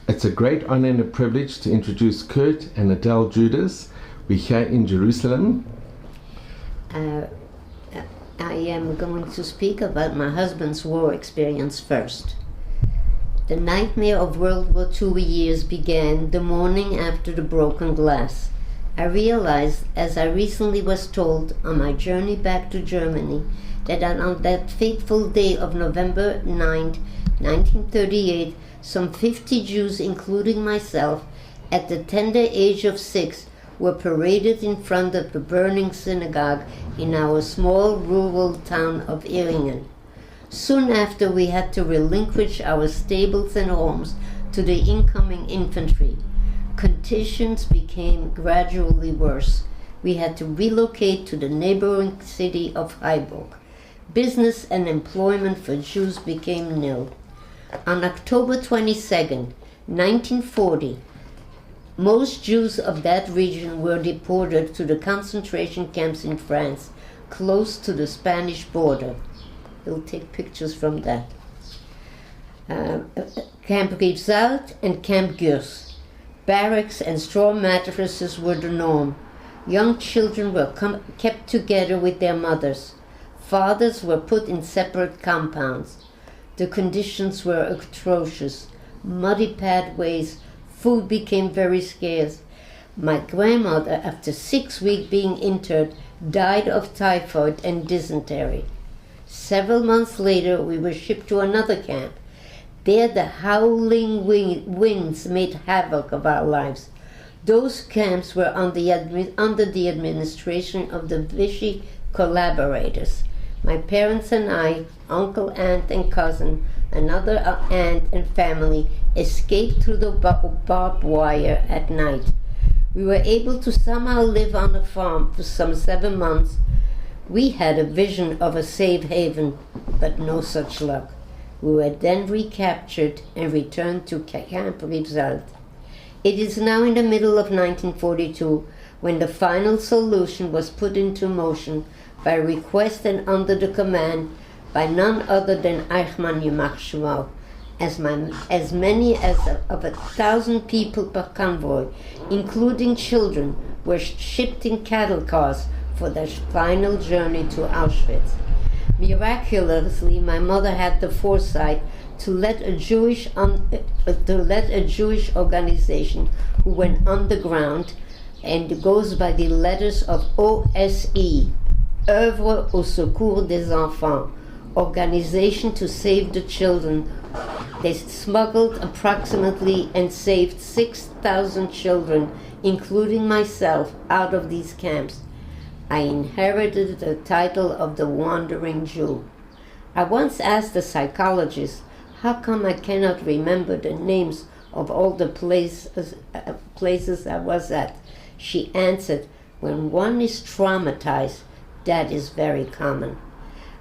It's a great honor and a privilege to introduce Kurt and Adele Judas. We're here in Jerusalem. I am going to speak about my husband's war experience first. The nightmare of World War II years began the morning after the broken glass. I realized, as I recently was told on my journey back to Germany, that on that fateful day of November 9, 1938, some 50 Jews, including myself, at the tender age of 6, were paraded in front of the burning synagogue in our small rural town of Ehringen. Soon after, we had to relinquish our stables and homes to the incoming infantry. Conditions became gradually worse. We had to relocate to the neighboring city of Freiburg. Business and employment for Jews became nil. On October 22, 1940, most Jews of that region were deported to the concentration camps in France, close to the Spanish border. We'll take pictures from that. Camp Rivesaltes and Camp Gurs. Barracks and straw mattresses were the norm. Young children were kept together with their mothers. Fathers were put in separate compounds. The conditions were atrocious. Muddy pathways, food became very scarce. My grandmother, after 6 weeks being interned, died of typhoid and dysentery. Several months later, we were shipped to another camp. There, the howling winds made havoc of our lives. Those camps were under the administration of the Vichy collaborators. My parents and I, uncle, aunt, and cousin, another aunt and family, escaped through the barbed wire at night. We were able to somehow live on a farm for some 7 months. We had a vision of a safe haven, but no such luck. We were then recaptured and returned to Camp Rivesaltes. It is now in the middle of 1942 when the final solution was put into motion by request and under the command by none other than Eichmann Yimach Shemo. As many as 1,000 people per convoy, including children, were shipped in cattle cars for their final journey to Auschwitz. Miraculously, my mother had the foresight to let a Jewish organization who went underground, and it goes by the letters of OSE, Œuvre au Secours des Enfants, Organization to Save the Children. They smuggled approximately and saved 6,000 children, including myself, out of these camps. I inherited the title of the Wandering Jew. I once asked a psychologist, how come I cannot remember the names of all the places I was at? She answered, when one is traumatized, that is very common.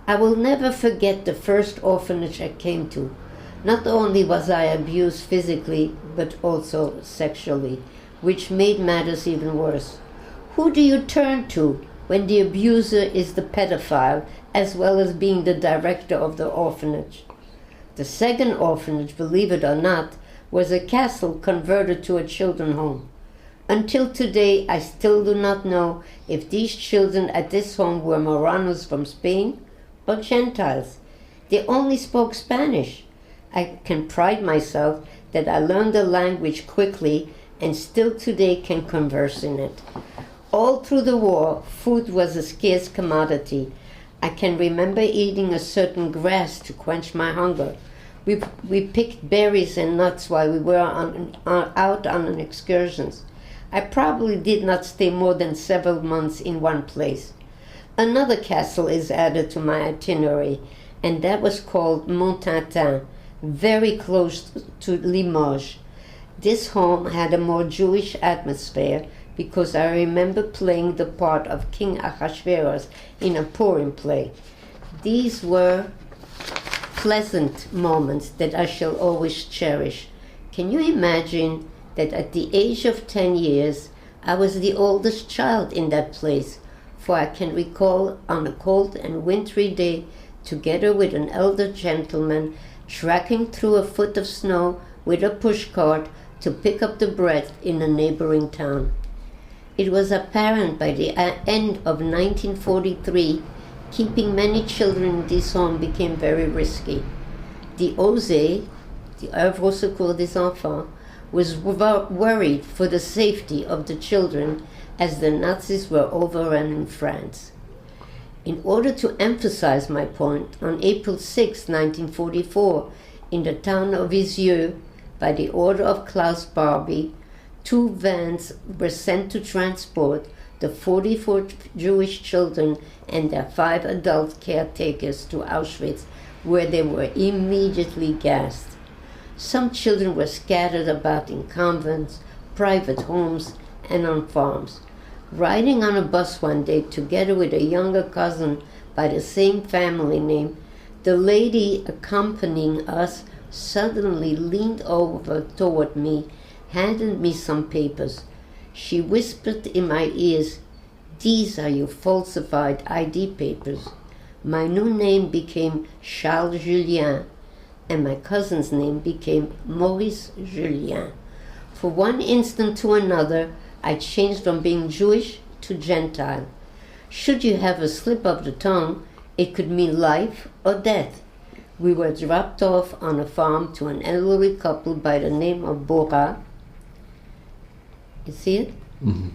I will never forget the first orphanage I came to. Not only was I abused physically, but also sexually, which made matters even worse. Who do you turn to when the abuser is the pedophile, as well as being the director of the orphanage? The second orphanage, believe it or not, was a castle converted to a children's home. Until today, I still do not know if these children at this home were Moranos from Spain or Gentiles. They only spoke Spanish. I can pride myself that I learned the language quickly and still today can converse in it. All through the war, food was a scarce commodity. I can remember eating a certain grass to quench my hunger. We picked berries and nuts while we were out on excursions. I probably did not stay more than several months in one place. Another castle is added to my itinerary, and that was called Montintin, very close to Limoges. This home had a more Jewish atmosphere because I remember playing the part of King Ahasuerus in a Purim play. These were pleasant moments that I shall always cherish. Can you imagine that at the age of 10 years, I was the oldest child in that place, for I can recall on a cold and wintry day, together with an elder gentleman, trekking through a foot of snow with a pushcart to pick up the bread in a neighboring town. It was apparent by the end of 1943, keeping many children in this home became very risky. The OSE, the Œuvre au Secours des Enfants, was worried for the safety of the children as the Nazis were overrunning France. In order to emphasize my point, on April 6, 1944, in the town of Isieux, by the order of Klaus Barbie, 2 vans were sent to transport the 44 Jewish children and their 5 adult caretakers to Auschwitz, where they were immediately gassed. Some children were scattered about in convents, private homes, and on farms. Riding on a bus one day together with a younger cousin by the same family name, the lady accompanying us suddenly leaned over toward me, handed me some papers. She whispered in my ears, "These are your falsified ID papers." My new name became Charles Julien, and my cousin's name became Maurice Julien. For one instant to another, I changed from being Jewish to Gentile. Should you have a slip of the tongue, it could mean life or death. We were dropped off on a farm to an elderly couple by the name of Bora. You see it? Mm-hmm.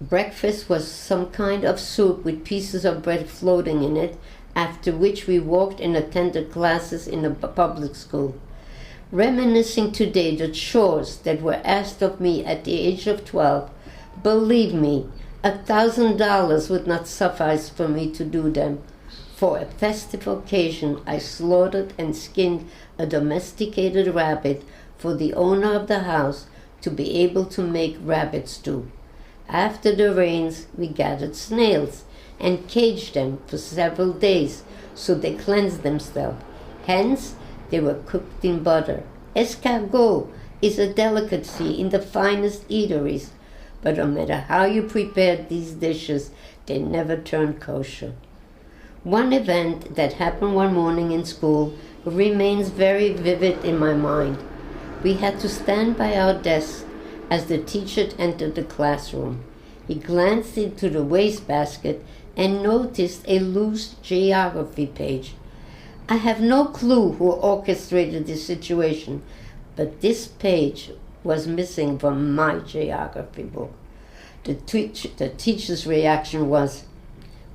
Breakfast was some kind of soup with pieces of bread floating in it, after which we walked and attended classes in a public school. Reminiscing today the chores that were asked of me at the age of 12, believe me, $1,000 would not suffice for me to do them. For a festive occasion, I slaughtered and skinned a domesticated rabbit for the owner of the house to be able to make rabbit stew. After the rains, we gathered snails and caged them for several days so they cleansed themselves. Hence, they were cooked in butter. Escargot is a delicacy in the finest eateries, but no matter how you prepared these dishes, they never turned kosher. One event that happened one morning in school remains very vivid in my mind. We had to stand by our desks as the teacher entered the classroom. He glanced into the wastebasket and noticed a loose geography page. I have no clue who orchestrated this situation, but this page was missing from my geography book. The teacher's reaction was,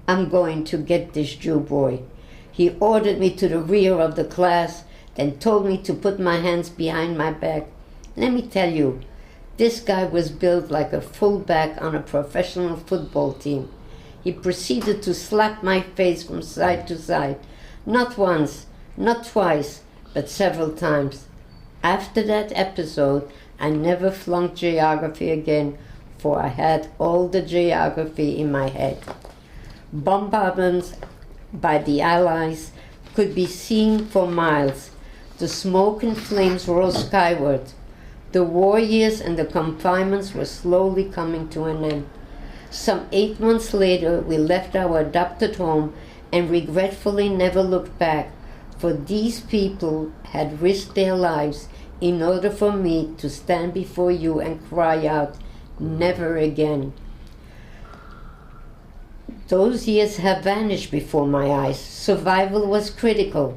"I'm going to get this Jew boy." He ordered me to the rear of the class, then told me to put my hands behind my back. Let me tell you, this guy was built like a fullback on a professional football team. He proceeded to slap my face from side to side. Not once, not twice, but several times. After that episode, I never flunked geography again, for I had all the geography in my head. Bombardments by the Allies could be seen for miles. The smoke and flames rose skyward. The war years and the confinements were slowly coming to an end. Some 8 months later, we left our adopted home and regretfully never looked back, for these people had risked their lives in order for me to stand before you and cry out, "Never again." Those years have vanished before my eyes. Survival was critical,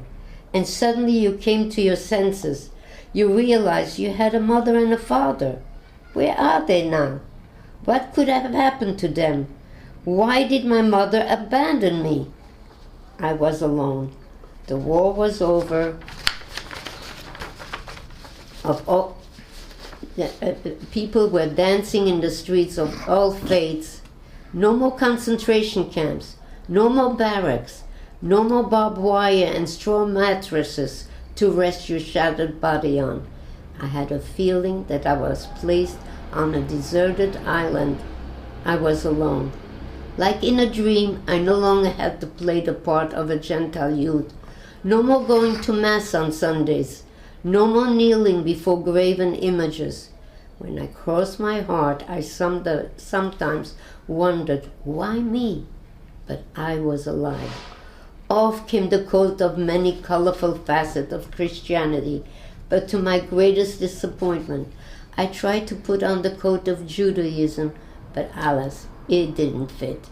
and suddenly you came to your senses. You realized you had a mother and a father. Where are they now? What could have happened to them? Why did my mother abandon me? I was alone. The war was over. People were dancing in the streets of all faiths. No more concentration camps. No more barracks. No more barbed wire and straw mattresses to rest your shattered body on. I had a feeling that I was placed on a deserted island. I was alone. Like in a dream, I no longer had to play the part of a Gentile youth. No more going to Mass on Sundays. No more kneeling before graven images. When I crossed my heart, I sometimes wondered, why me? But I was alive. Off came the coat of many colorful facets of Christianity. But to my greatest disappointment, I tried to put on the coat of Judaism, but alas, it didn't fit.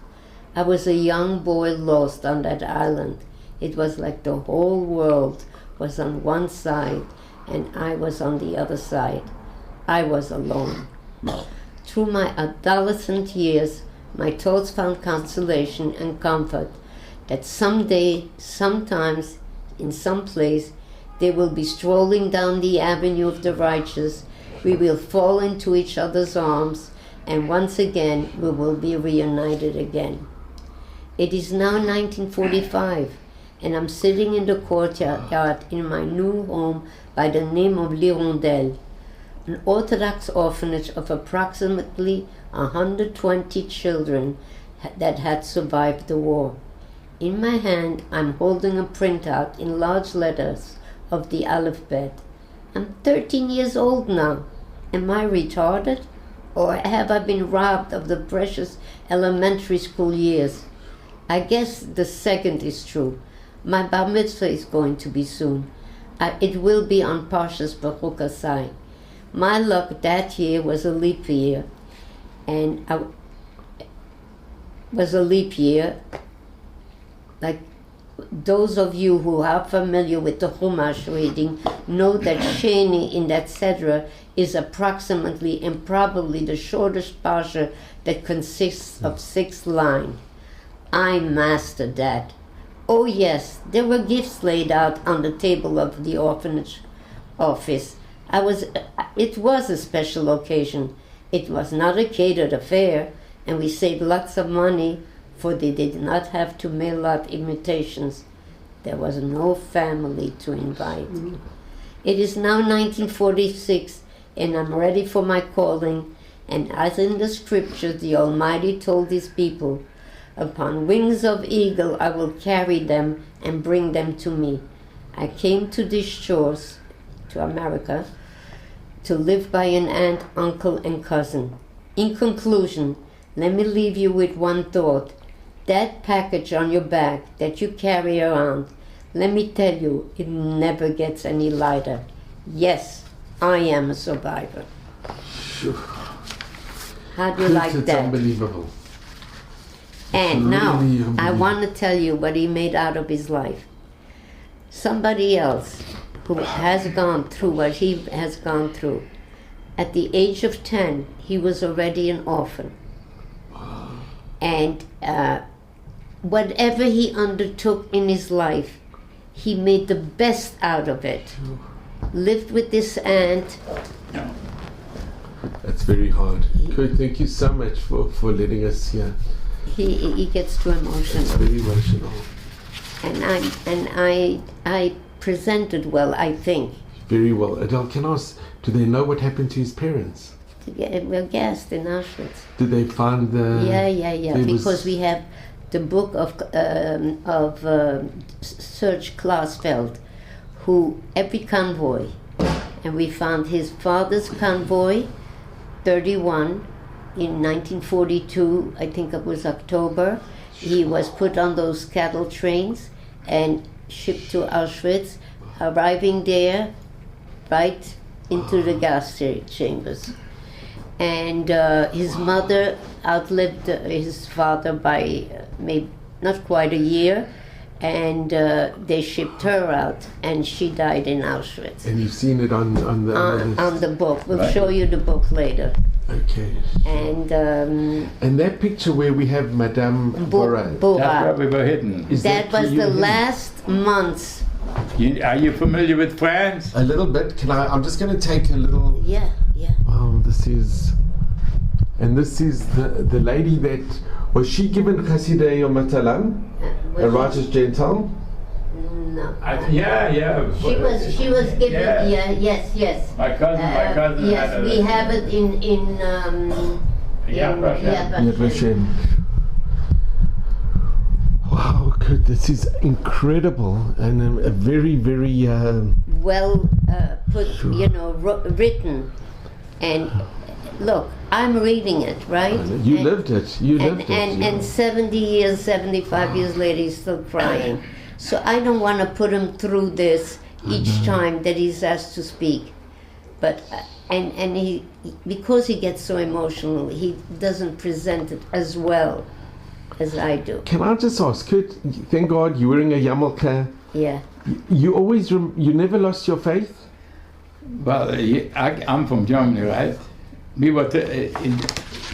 I was a young boy lost on that island. It was like the whole world was on one side and I was on the other side. I was alone. Through my adolescent years, my thoughts found consolation and comfort that someday, sometimes, in some place, they will be strolling down the avenue of the righteous. We will fall into each other's arms, and once again we will be reunited again. It is now 1945, and I'm sitting in the courtyard in my new home by the name of L'Hirondelle, an Orthodox orphanage of approximately 120 children that had survived the war. In my hand, I'm holding a printout in large letters of the alphabet. I'm 13 years old now. Am I retarded? Or have I been robbed of the precious elementary school years? I guess the second is true. My bar mitzvah is going to be soon. It will be on Parshas Baruch Asai. My luck that year was a leap year, like those of you who are familiar with the Chumash reading know that Sheni in that Sedra is approximately and probably the shortest parsha that consists of 6 lines. I mastered that. Oh yes, there were gifts laid out on the table of the orphanage office. It was a special occasion. It was not a catered affair, and we saved lots of money, for they did not have to mail out invitations. There was no family to invite. It is now 1946, and I'm ready for my calling, and as in the scriptures the Almighty told his people, upon wings of eagle I will carry them and bring them to me. I came to these shores, to America, to live by an aunt, uncle, and cousin. In conclusion, let me leave you with one thought. That package on your back that you carry around, let me tell you, it never gets any lighter. Yes, I am a survivor. How do you like It's that? unbelievable. And now, really I unbelievable. want to tell you what he made out of his life. Somebody else who has gone through what he has gone through. At the age of 10, he was already an orphan. And whatever he undertook in his life, he made the best out of it. Lived with this aunt. That's very hard. Kurt, thank you so much for letting us hear. He gets too emotional. It's very emotional. And I presented well, I think. Very well. Adele, can I ask, do they know what happened to his parents? We're gassed in Auschwitz. Did they find the... Yeah. Because we have the book of Serge Klaasfeld, who every convoy, and we found his father's convoy, 31, in 1942, I think it was October. He was put on those cattle trains and shipped to Auschwitz, arriving there right into the gas chambers. And his mother outlived his father by maybe not quite a year, and they shipped her out, and she died in Auschwitz. And you've seen it on the book. We'll Right. show you the book later. Okay. And And that picture where we have Madame Bora, That's where Bora. we were hidden. is That was you the hidden? last months. Are you familiar with France? A little bit. I'm just going to take a little... Yeah. this is the lady that... Was she given Chasidei or Matalam? A righteous Gentile? No. Yeah. She was given. Yeah. Yes. My cousin Yes, had we have it in Yad Vashem. Yad Vashem. Wow, Kurt, this is incredible and a very, very... well put, Sure. written. And look, I'm reading it, right? You lived it. You lived it. And 70 years, 75 years later, he's still crying. So I don't want to put him through this each time that he's asked to speak. But and he, because he gets so emotional, he doesn't present it as well as I do. Can I just ask, Kurt, thank God you're wearing a yarmulke. Yeah. You always, you never lost your faith? Well, I'm from Germany, right? We were,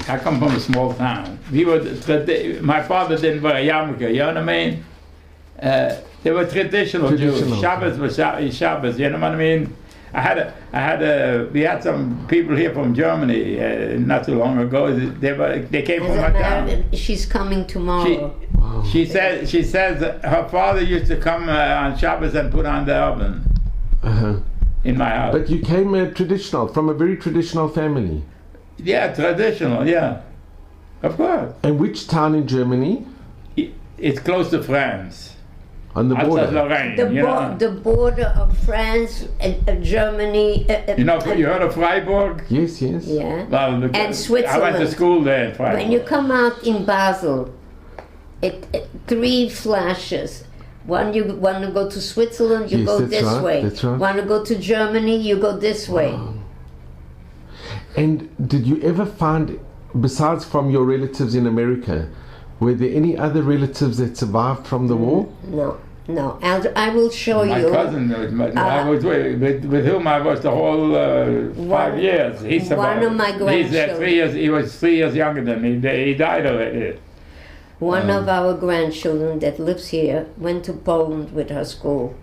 I come from a small town. We were, my father didn't wear a yarmulke, you know what I mean? They were traditional Jews. Shabbos was Shabbos, you know what I mean? We had some people here from Germany not too long ago. They came from my town. She's coming tomorrow. She says that her father used to come on Shabbos and put on the oven in my house. But you came from a very traditional family. Yeah, traditional, yeah. Of course. And which town in Germany? It's close to France. On the border? The border of France and Germany. You heard of Freiburg? Yes, yes. Yeah. Well, and Switzerland. I went to school there in Freiburg. When you come out in Basel, three flashes. One, you want to go to Switzerland, you go this way. That's right. Want to go to Germany, you go this way. And did you ever find, besides from your relatives in America, were there any other relatives that survived from the war? No. I will show you. My cousin, I was with whom I was the whole 5 years. He survived. One of my grandchildren. He was 3 years younger than me. He died already. One of our grandchildren that lives here went to Poland with her school,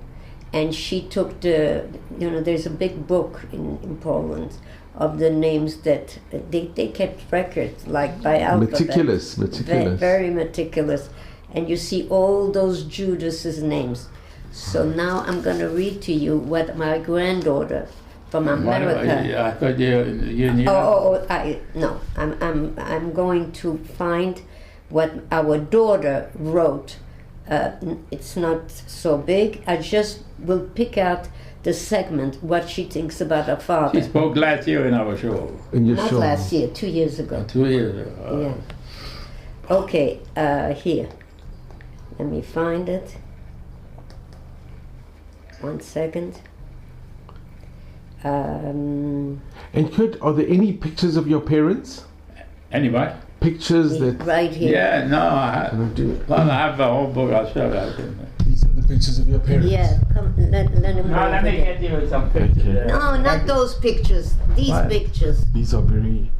and she took there's a big book in Poland of the names that they kept records, like by alphabet. Meticulous. Very meticulous. And you see all those Judas's names. So now I'm going to read to you what my granddaughter from America. I thought you knew. I'm going to find what our daughter wrote. It's not so big. I just will pick out the segment, what she thinks about her father. She spoke last year in our show. Not last year, 2 years ago. 2 years ago. Yeah. Okay, here. Let me find it. 1 second. And Kurt, are there any pictures of your parents? Anybody? Pictures that... Right here. Yeah, no, I have a whole book, I'll show you. These are the pictures of your parents? Yeah, come, let him No, let me get you some pictures. Okay. No, not those pictures. These pictures. These are very...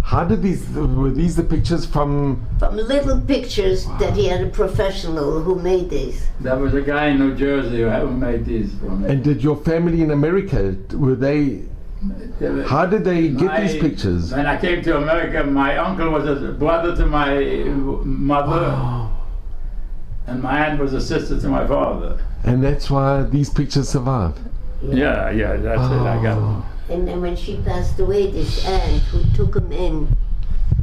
How did were these the pictures from... From little pictures that he had a professional who made these. There was a guy in New Jersey who made these for me. And did your family in America, were they... How did they get these pictures? When I came to America, my uncle was a brother to my mother. Wow. And my aunt was a sister to my father. And that's why these pictures survive? Yeah, that's it, I got them. And then when she passed away, this aunt who took him in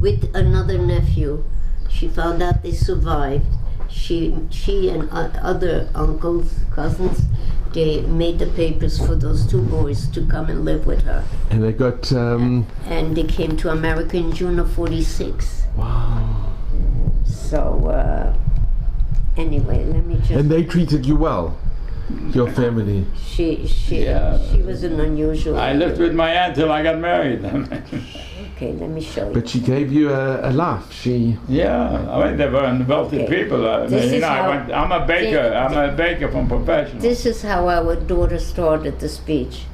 with another nephew, she found out they survived. She and other uncles, cousins, they made the papers for those 2 boys to come and live with her. And they got... And they came to America in June of '46. Wow. So, anyway, let me just... And they treated you well? Your family? She was an unusual... I lived with my aunt till I got married. Okay, let me show you. But she gave you a laugh. Yeah, I mean, they were wealthy people. I'm a baker. I'm a baker from professional. This is how our daughter started the speech.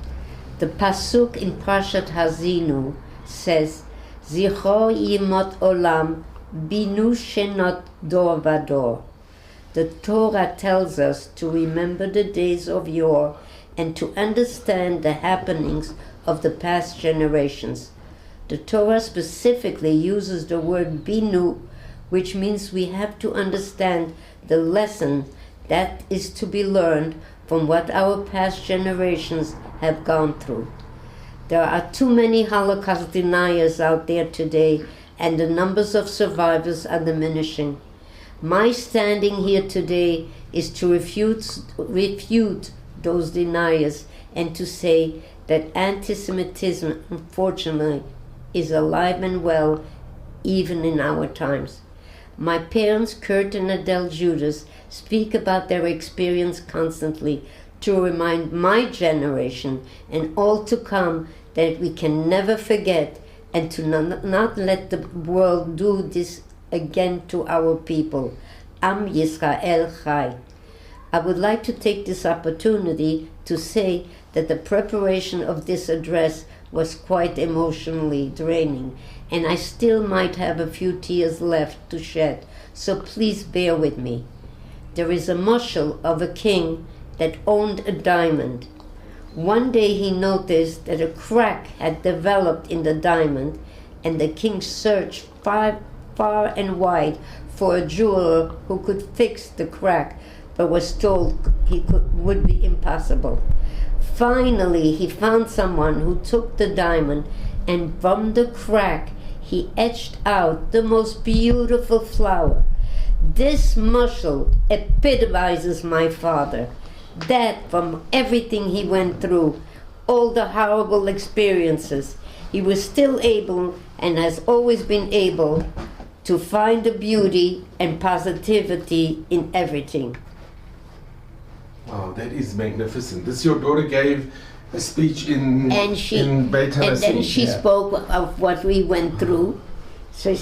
The pasuk in Parshat Hazinu says, "Zichor yimot olam binu shenot dor vador." The Torah tells us to remember the days of yore and to understand the happenings of the past generations. The Torah specifically uses the word binu, which means we have to understand the lesson that is to be learned from what our past generations have gone through. There are too many Holocaust deniers out there today, and the numbers of survivors are diminishing. My standing here today is to refute those deniers and to say that anti-Semitism, unfortunately, is alive and well, even in our times. My parents, Kurt and Adele Judas, speak about their experience constantly, to remind my generation and all to come that we can never forget, and to not let the world do this again to our people. Am Yisrael Chai. I would like to take this opportunity to say that the preparation of this address was quite emotionally draining, and I still might have a few tears left to shed, so please bear with me. There is a mashal of a king that owned a diamond. One day he noticed that a crack had developed in the diamond, and the king searched far and wide for a jeweler who could fix the crack, but was told would be impossible. Finally, he found someone who took the diamond, and from the crack he etched out the most beautiful flower. This mashal epitomizes my father. That from everything he went through, all the horrible experiences, he was still able and has always been able to find the beauty and positivity in everything. Wow, that is magnificent. This your daughter gave a speech in Beit and then Hanassi. she spoke of what we went through. So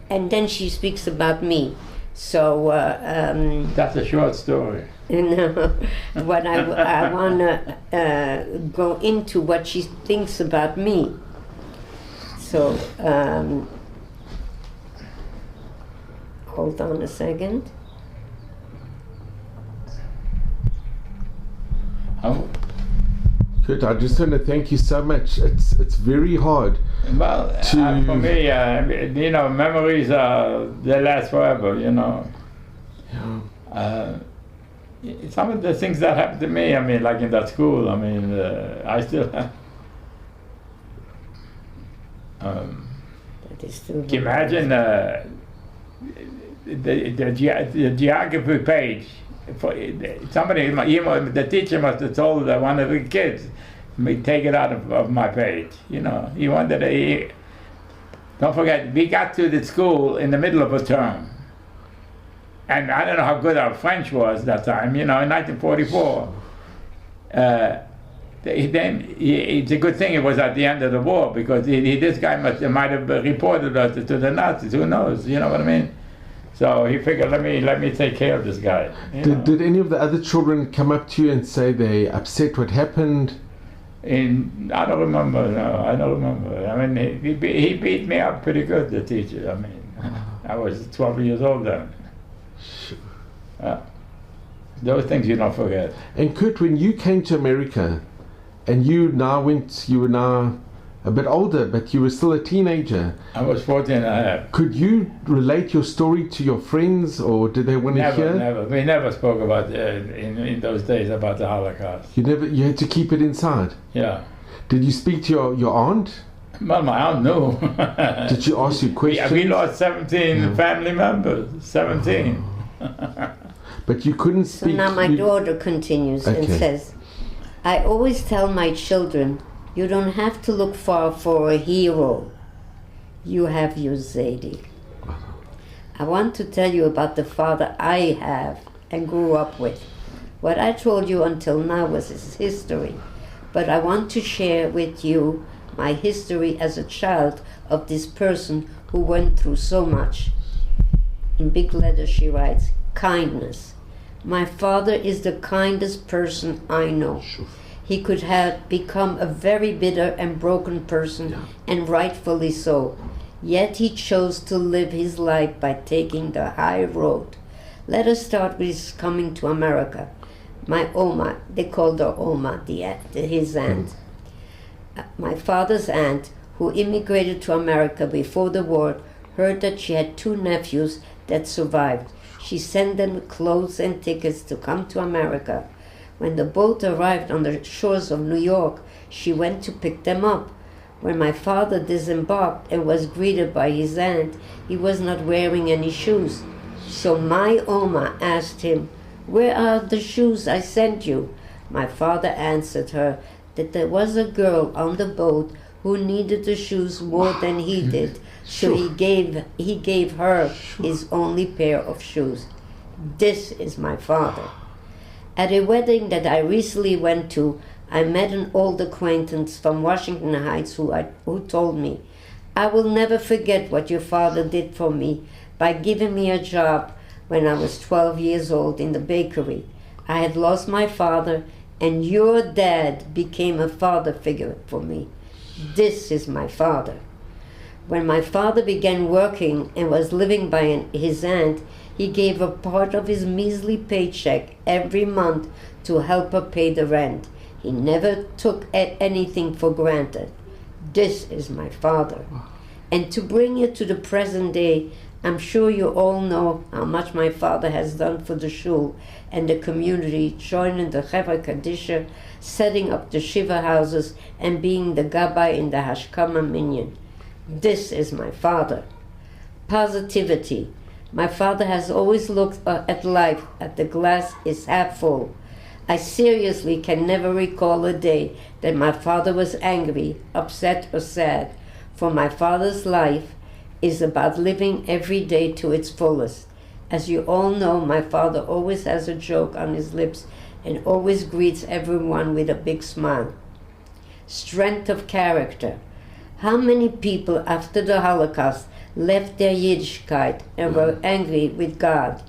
and then she speaks about me. So That's a short story. what I want to go into what she thinks about me. So hold on a second. Oh, Kurt, I just want to thank you so much. It's very hard. well, for me, you know, memories they last forever. You know. Yeah. Some of the things that happened to me, I mean, like in that school, I mean, I still have. That is still Can you imagine the geography page? For somebody, the teacher must have told one of the kids, take it out of my page. You know, he wanted to. Don't forget, we got to the school in the middle of a term. And I don't know how good our French was that time, you know, in 1944. It's a good thing it was at the end of the war, because this guy might have reported us to the Nazis, who knows, you know what I mean? So he figured, let me take care of this guy. Did any of the other children come up to you and say they upset what happened? I don't remember, no, I don't remember. I mean, he beat me up pretty good, the teacher. I mean, I was 12 years old then. Those things you don't forget. And Kurt, when you came to America, and you were now a bit older, but you were still a teenager. I was 14 and a half. Could you relate your story to your friends, or did they want to hear? Never. We never spoke about in those days about the Holocaust. You had to keep it inside. Yeah. Did you speak to your aunt? Well, my aunt knew. Did she ask you questions? We lost 17 family members. 17. But you couldn't So speak. now my daughter continues and says, I always tell my children, you don't have to look far for a hero. You have your Zadie. I want to tell you about the father I have and grew up with. What I told you until now was his history, but I want to share with you my history as a child of this person who went through so much. In big letters she writes, kindness. My father is the kindest person I know. He could have become a very bitter and broken person, and rightfully so. Yet he chose to live his life by taking the high road. Let us start with his coming to America. My Oma, they called her Oma, his aunt. My father's aunt, who immigrated to America before the war, heard that she had 2 nephews that survived. She sent them clothes and tickets to come to America. When the boat arrived on the shores of New York, she went to pick them up. When my father disembarked and was greeted by his aunt, he was not wearing any shoes. So my Oma asked him, "Where are the shoes I sent you?" My father answered her that there was a girl on the boat who needed the shoes more than he did, so he gave her his only pair of shoes. This is my father. At a wedding that I recently went to, I met an old acquaintance from Washington Heights who told me, "I will never forget what your father did for me by giving me a job when I was 12 years old in the bakery. I had lost my father, and your dad became a father figure for me. This is my father." When my father began working and was living by his aunt, he gave her part of his measly paycheck every month to help her pay the rent. He never took anything for granted. This is my father. And to bring it to the present day, I'm sure you all know how much my father has done for the shul and the community, joining the Chevra Kadisha, setting up the Shiva houses, and being the gabbai in the Hashkama Minyan. This is my father. Positivity. My father has always looked at life at the glass is half full. I seriously can never recall a day that my father was angry, upset, or sad, for my father's life is about living every day to its fullest. As you all know, my father always has a joke on his lips and always greets everyone with a big smile. Strength of character. How many people after the Holocaust left their Yiddishkeit and were angry with God?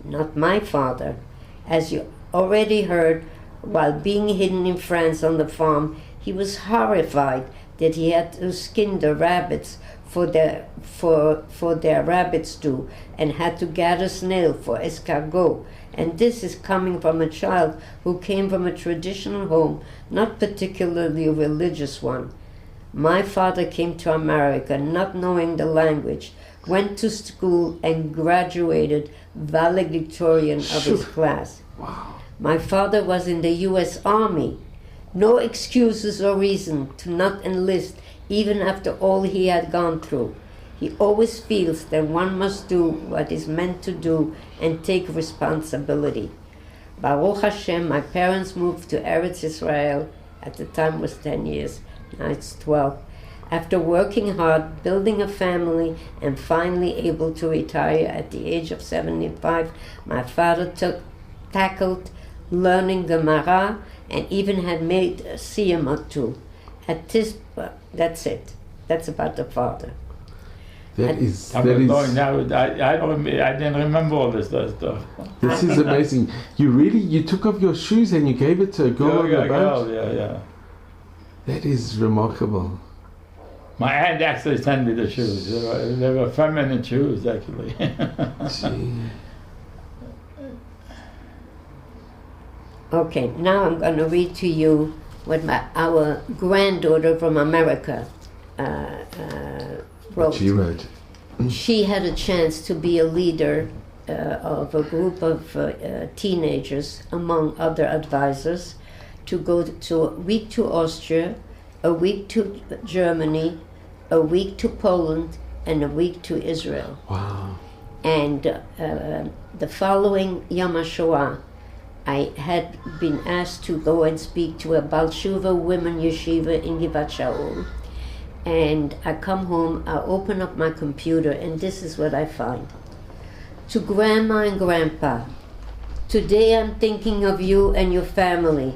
Not my father. As you already heard, while being hidden in France on the farm, he was horrified that he had to skin the rabbits for their rabbit stew and had to gather snail for escargot. And this is coming from a child who came from a traditional home, not particularly a religious one. My father came to America not knowing the language, went to school and graduated valedictorian of his class. Wow. My father was in the U.S. Army. No excuses or reason to not enlist even after all he had gone through. He always feels that one must do what is meant to do and take responsibility. Baruch Hashem, my parents moved to Eretz Israel. At the time was 10 years. Now it's 12. After working hard, building a family, and finally able to retire at the age of 75, my father tackled learning Gemara and even had made a siyum or two. That's it. That's about the father. I didn't remember all this stuff. This is amazing. You took off your shoes and you gave it to a girl on the boat? Yeah. That is remarkable. My aunt actually sent me the shoes. They were feminine shoes, actually. Okay, now I'm going to read to you what our granddaughter from America wrote. She wrote. She had a chance to be a leader of a group of teenagers, among other advisors, to go to a week to Austria, a week to Germany, a week to Poland, and a week to Israel. Wow. And the following Yom HaShoah, I had been asked to go and speak to a Baal Tshuva women yeshiva in Givat Shaul. And I come home, I open up my computer, and this is what I find. To Grandma and Grandpa, today I'm thinking of you and your family.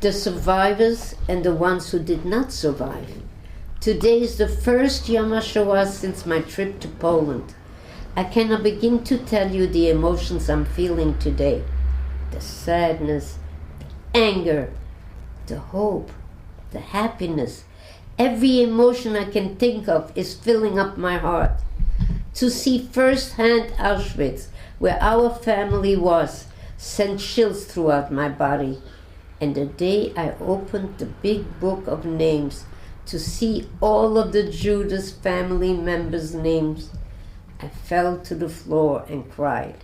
The survivors and the ones who did not survive. Today is the first Yom HaShoah since my trip to Poland. I cannot begin to tell you the emotions I'm feeling today. The sadness, the anger, the hope, the happiness. Every emotion I can think of is filling up my heart. To see firsthand Auschwitz, where our family was, sent chills throughout my body. And the day I opened the big book of names to see all of the Judas family members' names, I fell to the floor and cried.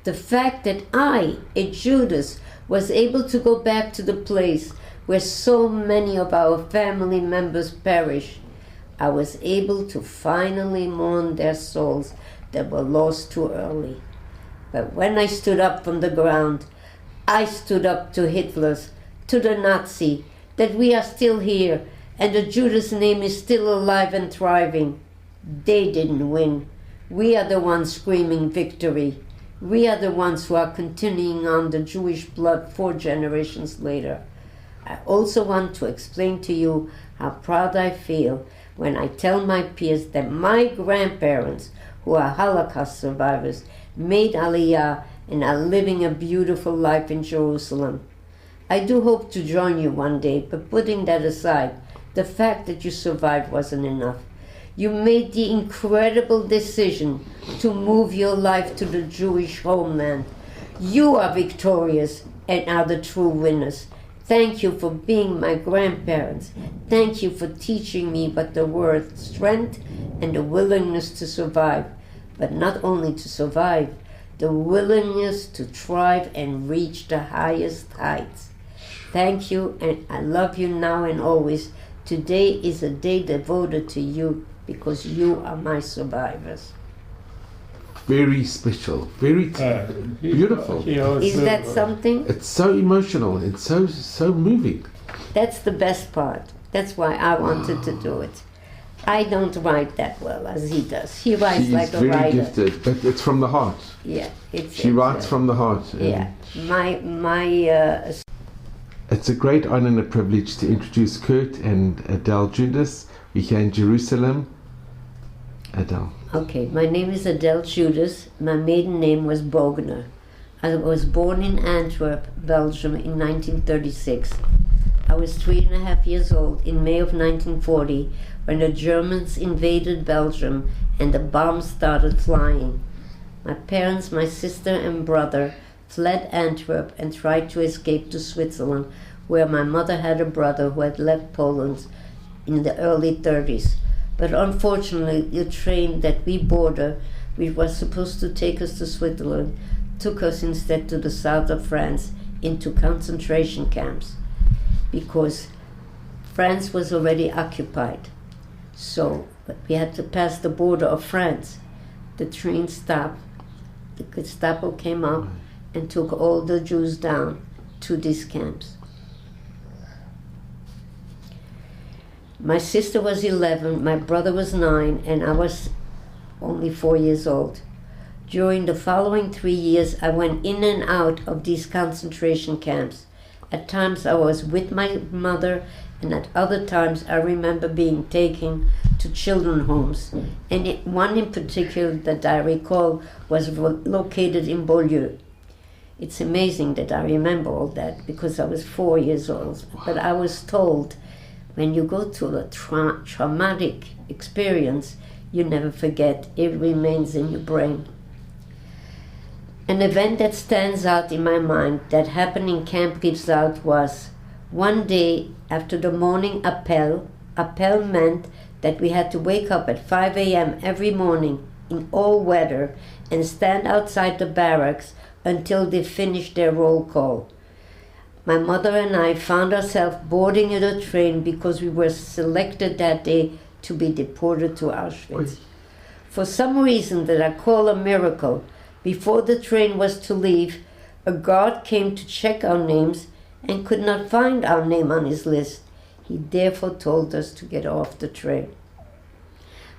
The fact that I, a Judas, was able to go back to the place where so many of our family members perished, I was able to finally mourn their souls that were lost too early. But when I stood up from the ground, I stood up to Hitler's, to the Nazi, that we are still here and the Judas name is still alive and thriving. They didn't win. We are the ones screaming victory. We are the ones who are continuing on the Jewish blood 4 generations later. I also want to explain to you how proud I feel when I tell my peers that my grandparents, who are Holocaust survivors, made Aliyah and are living a beautiful life in Jerusalem. I do hope to join you one day, but putting that aside, the fact that you survived wasn't enough. You made the incredible decision to move your life to the Jewish homeland. You are victorious and are the true winners. Thank you for being my grandparents. Thank you for teaching me what the word strength and the willingness to survive, but not only to survive, the willingness to thrive and reach the highest heights. Thank you, and I love you now and always. Today is a day devoted to you because you are my survivors. Very special, very beautiful. Is that something? It's so emotional. It's so moving. That's the best part. That's why I wanted to do it. I don't write that well as he does. He writes She like is a very writer. gifted, but it's from the heart. Yeah, She writes from the heart. Yeah, It's a great honor and a privilege to introduce Kurt and Adele Judas. We're here in Jerusalem. Adele. Okay, my name is Adele Judas. My maiden name was Bogner. I was born in Antwerp, Belgium in 1936. I was 3.5 years old in May of 1940 when the Germans invaded Belgium and the bombs started flying. My parents, my sister and brother fled Antwerp and tried to escape to Switzerland, where my mother had a brother who had left Poland in the early 30s. But unfortunately, the train that we boarded, which was supposed to take us to Switzerland, took us instead to the south of France into concentration camps because France was already occupied. So we had to pass the border of France. The train stopped. The Gestapo came up and took all the Jews down to these camps. My sister was 11, my brother was 9, and I was only 4 years old. During the following 3 years, I went in and out of these concentration camps. At times I was with my mother, and at other times I remember being taken to children's homes. And one in particular that I recall was located in Beaulieu. It's amazing that I remember all that because I was 4 years old. But I was told, when you go through a traumatic experience, you never forget. It remains in your brain. An event that stands out in my mind that happened in Camp Rivesaltes was one day after the morning appel. Appel meant that we had to wake up at 5 a.m. every morning in all weather and stand outside the barracks until they finished their roll call. My mother and I found ourselves boarding a train because we were selected that day to be deported to Auschwitz. For some reason that I call a miracle, before the train was to leave, a guard came to check our names and could not find our name on his list. He therefore told us to get off the train.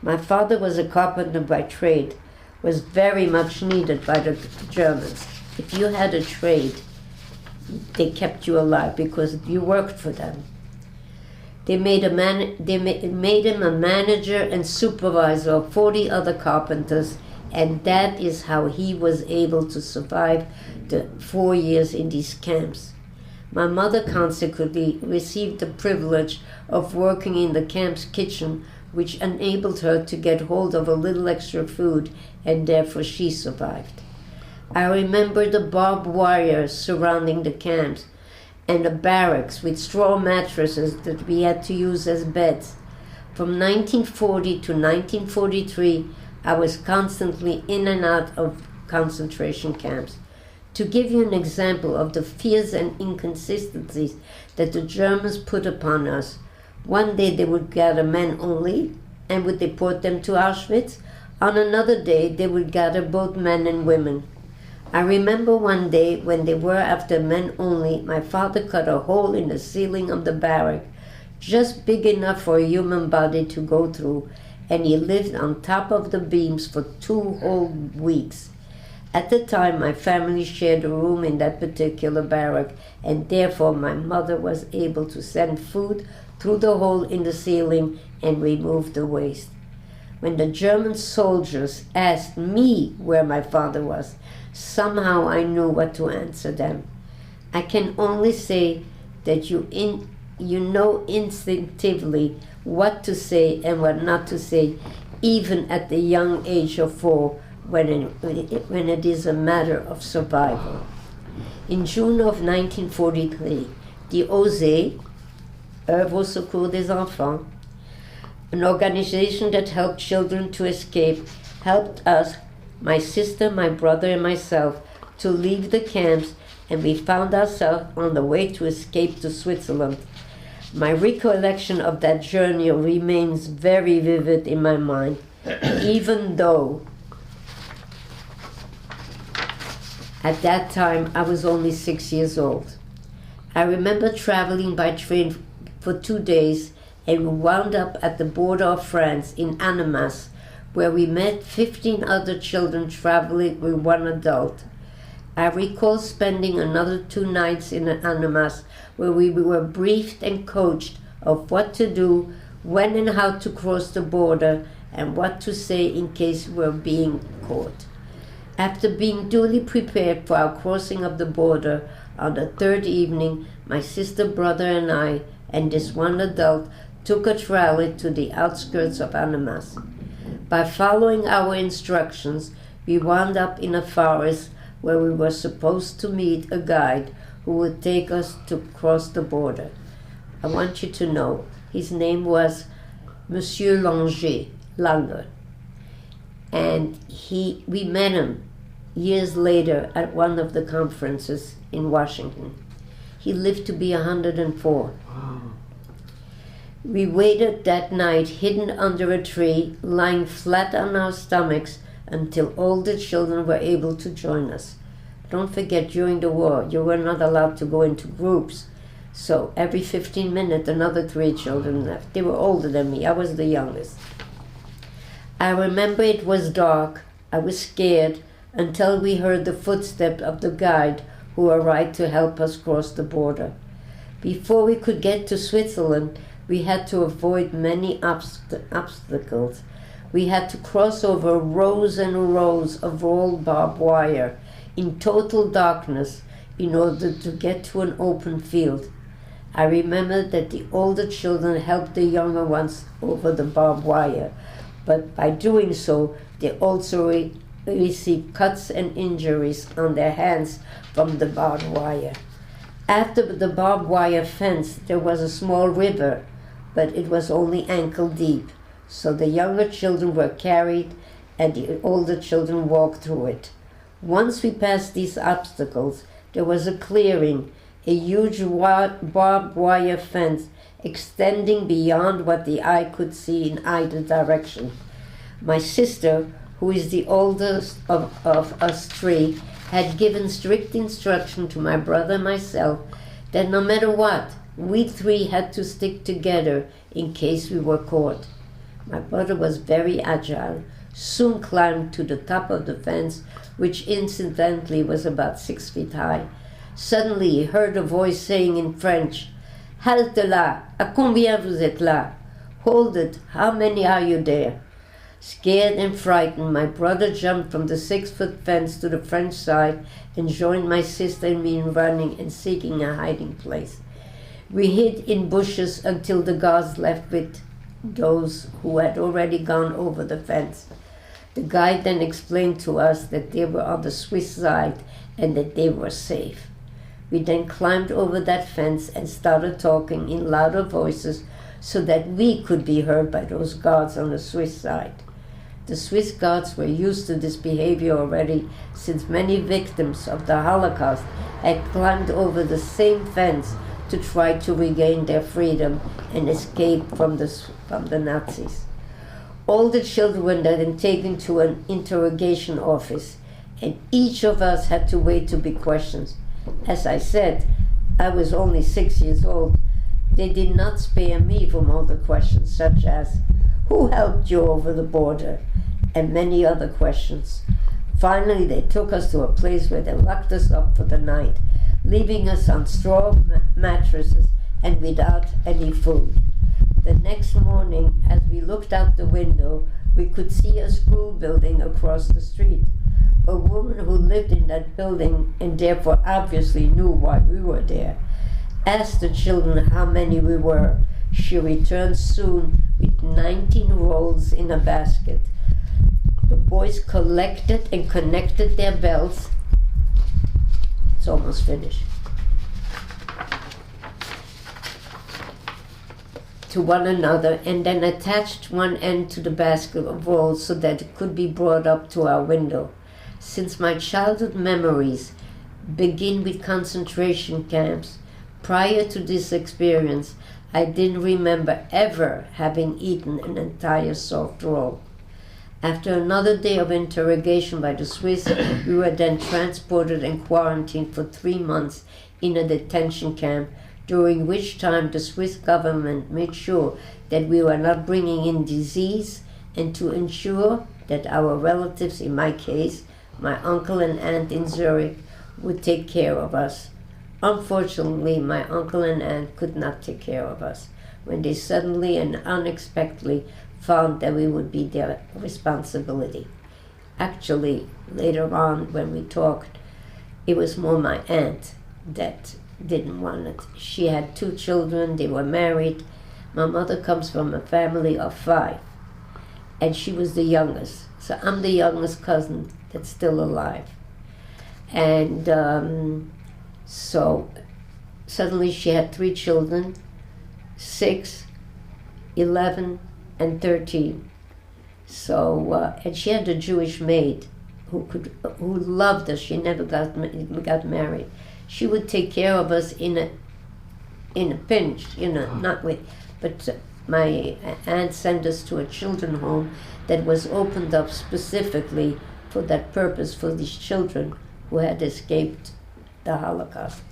My father was a carpenter by trade, was very much needed by the Germans. If you had a trade, they kept you alive because you worked for them. They made him a manager and supervisor of 40 other carpenters, and that is how he was able to survive the 4 years in these camps. My mother consequently received the privilege of working in the camp's kitchen, which enabled her to get hold of a little extra food, and therefore she survived. I remember the barbed wire surrounding the camps and the barracks with straw mattresses that we had to use as beds. From 1940 to 1943, I was constantly in and out of concentration camps. To give you an example of the fears and inconsistencies that the Germans put upon us, one day they would gather men only and would deport them to Auschwitz. On another day, they would gather both men and women. I remember one day when they were after men only, my father cut a hole in the ceiling of the barrack, just big enough for a human body to go through, and he lived on top of the beams for 2 whole weeks. At the time, my family shared a room in that particular barrack, and therefore my mother was able to send food through the hole in the ceiling and remove the waste. When the German soldiers asked me where my father was, somehow I knew what to answer them. I can only say that you know instinctively what to say and what not to say, even at the young age of 4, when it is a matter of survival. In June of 1943, the OSE, Œuvre au Secours des Enfants, an organization that helped children to escape, helped us, my sister, my brother, and myself, to leave the camps, and we found ourselves on the way to escape to Switzerland. My recollection of that journey remains very vivid in my mind, even though at that time I was only 6 years old. I remember traveling by train for 2 days, and we wound up at the border of France in Annemasse, where we met 15 other children traveling with 1 adult. I recall spending another 2 nights in Annemasse, where we were briefed and coached of what to do, when and how to cross the border, and what to say in case we were being caught. After being duly prepared for our crossing of the border, on the 3rd evening, my sister, brother, and I, and this 1 adult, took a trolley to the outskirts of Annemasse. By following our instructions, we wound up in a forest where we were supposed to meet a guide who would take us to cross the border. I want you to know, his name was Monsieur Langer. And we met him years later at one of the conferences in Washington. He lived to be 104. We waited that night hidden under a tree, lying flat on our stomachs until all the children were able to join us. Don't forget, during the war, you were not allowed to go into groups. So every 15 minutes, another 3 children left. They were older than me. I was the youngest. I remember it was dark. I was scared until we heard the footsteps of the guide who arrived to help us cross the border. Before we could get to Switzerland, we had to avoid many obstacles. We had to cross over rows and rows of rolled barbed wire in total darkness in order to get to an open field. I remember that the older children helped the younger ones over the barbed wire, but by doing so, they also received cuts and injuries on their hands from the barbed wire. After the barbed wire fence, there was a small river, but it was only ankle deep, so the younger children were carried and the older children walked through it. Once we passed these obstacles, there was a clearing, a huge barbed wire fence extending beyond what the eye could see in either direction. My sister, who is the oldest of us 3, had given strict instruction to my brother and myself that no matter what, we 3 had to stick together in case we were caught. My brother was very agile, soon climbed to the top of the fence, which incidentally was about 6 feet high. Suddenly he heard a voice saying in French, "Halte là! À combien vous êtes là? Hold it! How many are you there?" Scared and frightened, my brother jumped from the 6-foot fence to the French side and joined my sister and me in running and seeking a hiding place. We hid in bushes until the guards left with those who had already gone over the fence. The guide then explained to us that they were on the Swiss side and that they were safe. We then climbed over that fence and started talking in louder voices so that we could be heard by those guards on the Swiss side. The Swiss guards were used to this behavior already, since many victims of the Holocaust had climbed over the same fence to try to regain their freedom and escape from the Nazis. All the children were then taken to an interrogation office, and each of us had to wait to be questioned. As I said, I was only 6 years old. They did not spare me from all the questions, such as, Who helped you over the border? And many other questions. Finally, they took us to a place where they locked us up for the night, leaving us on straw mattresses and without any food. The next morning, as we looked out the window, we could see a school building across the street. A woman who lived in that building and therefore obviously knew why we were there asked the children how many we were. She returned soon with 19 rolls in a basket. The boys collected and connected their belts. It's almost finished. To one another, and then attached one end to the basket of rolls so that it could be brought up to our window. Since my childhood memories begin with concentration camps, prior to this experience, I didn't remember ever having eaten an entire soft roll. After another day of interrogation by the Swiss, we were then transported and quarantined for 3 months in a detention camp, during which time the Swiss government made sure that we were not bringing in disease, and to ensure that our relatives, in my case, my uncle and aunt in Zurich, would take care of us. Unfortunately, my uncle and aunt could not take care of us when they suddenly and unexpectedly found that we would be their responsibility. Actually, later on when we talked, it was more my aunt that didn't want it. She had 2 children, they were married. My mother comes from a family of 5, and she was the youngest. So I'm the youngest cousin that's still alive. And so suddenly she had 3 children, 6, 11, and 13. So, and she had a Jewish maid who loved us. She never got married. She would take care of us in a pinch, not with, but my aunt sent us to a children's home that was opened up specifically for that purpose, for these children who had escaped the Holocaust.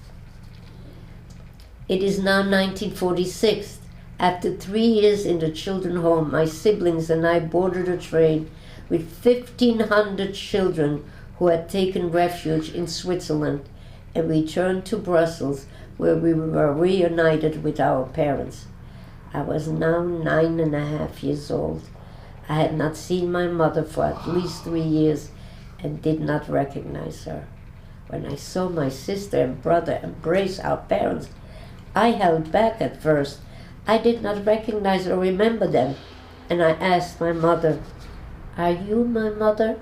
It is now 1946. After 3 years in the children's home, my siblings and I boarded a train with 1,500 children who had taken refuge in Switzerland and returned to Brussels, where we were reunited with our parents. I was now 9.5 years old. I had not seen my mother for at least 3 years and did not recognize her. When I saw my sister and brother embrace our parents, I held back at first. I did not recognize or remember them, and I asked my mother, "Are you my mother?"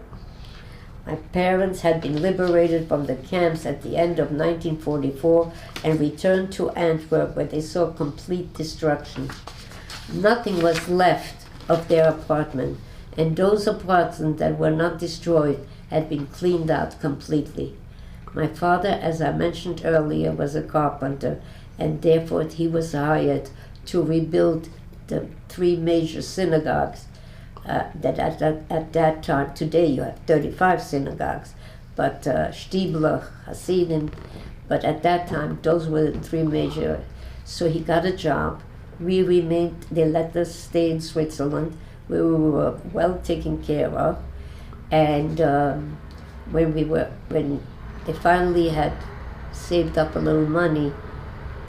My parents had been liberated from the camps at the end of 1944 and returned to Antwerp, where they saw complete destruction. Nothing was left of their apartment, and those apartments that were not destroyed had been cleaned out completely. My father, as I mentioned earlier, was a carpenter, and therefore he was hired to rebuild the 3 major synagogues that at that time. Today you have 35 synagogues, but Stiebler, Hasidim, but at that time those were the 3 major. So he got a job. We remained, they let us stay in Switzerland, where we were well taken care of, and when they finally had saved up a little money,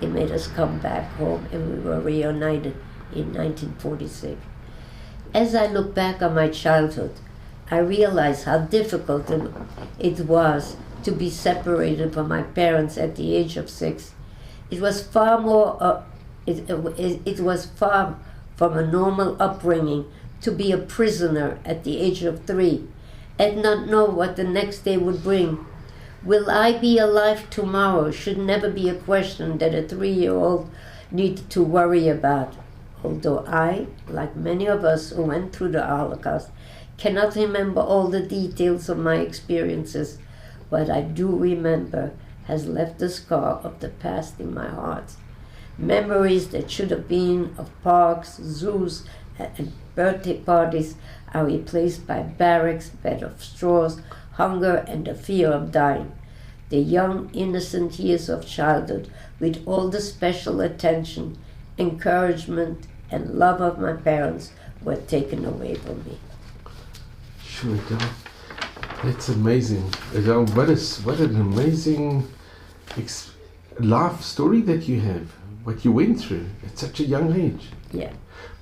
they made us come back home, and we were reunited in 1946. As I look back on my childhood, I realize how difficult it was to be separated from my parents at the age of 6. It was far more. It was far from a normal upbringing to be a prisoner at the age of 3 and not know what the next day would bring. Will I be alive tomorrow should never be a question that a 3-year-old needed to worry about. Although I, like many of us who went through the Holocaust, cannot remember all the details of my experiences, what I do remember has left a scar of the past in my heart. Memories that should have been of parks, zoos, and birthday parties are replaced by barracks, bed of straws, hunger, and the fear of dying. The young, innocent years of childhood, with all the special attention, encouragement, and love of my parents, were taken away from me. Sure, Adele. That's amazing. Adele, what an amazing life story that you have. What you went through at such a young age. Yeah.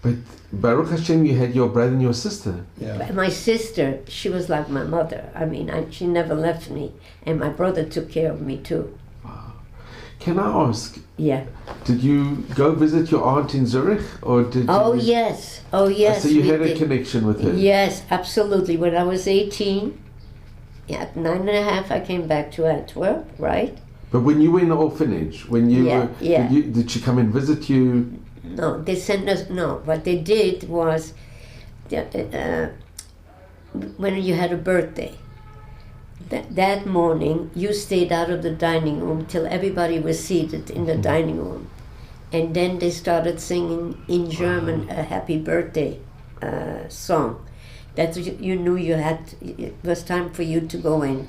But Baruch Hashem, you had your brother and your sister. Yeah. My sister, she was like my mother. I mean, she never left me. And my brother took care of me too. Can I ask, Yeah. did you go visit your aunt in Zurich? Or did Oh, you... yes. Oh, yes. So you we had a did. connection with her? Yes, absolutely. When I was 18, at 9.5, I came back to Antwerp, right? But when you were in the orphanage, when you Yeah, were, yeah. did she come and visit you? No, they sent us, no. What they did was, when you had a birthday, that morning, you stayed out of the dining room till everybody was seated in the dining room. And then they started singing in German a happy birthday song. That you knew it was time for you to go in.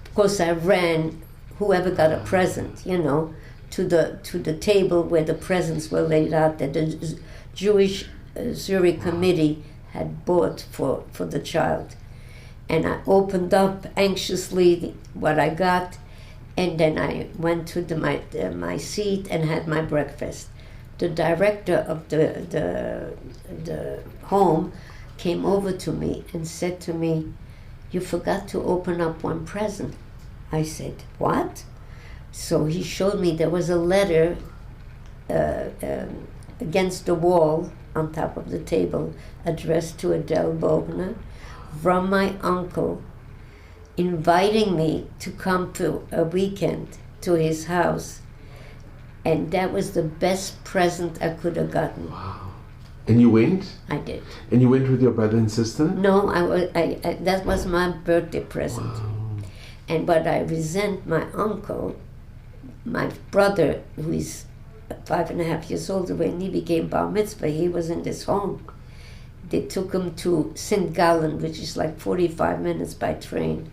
Of course, I ran, whoever got a present, to the table where the presents were laid out that the Jewish Zurich committee had bought for the child. And I opened up anxiously what I got, and then I went to my seat and had my breakfast. The director of the home came over to me and said to me, "You forgot to open up one present." I said, "What?" So he showed me there was a letter against the wall on top of the table addressed to Adele Bogner from my uncle, inviting me to come to a weekend to his house. And that was the best present I could have gotten. Wow. And you went? I did. And you went with your brother and sister? No, that was my birthday present. Wow. And but I resent my uncle, my brother, who is 5.5 years older, when he became bar mitzvah, he was in this home. They took him to St. Gallen, which is like 45 minutes by train.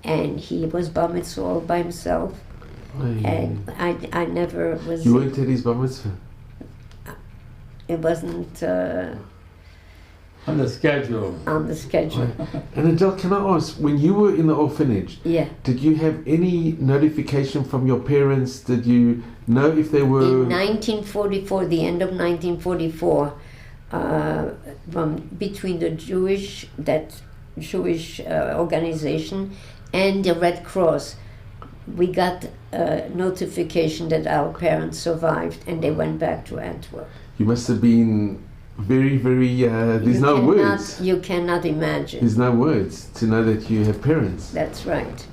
And he was bar mitzvah all by himself. And I never was... You weren't at his bar mitzvah? It wasn't On the schedule. on the schedule. And Adele, can I ask, when you were in the orphanage, Yeah. did you have any notification from your parents? Did you know if they were... In 1944, the end of 1944, from between the Jewish organization and the Red Cross, we got a notification that our parents survived and they went back to Antwerp. You must have been very, very... there's no words. You cannot imagine. There's no words to know that you have parents. That's right.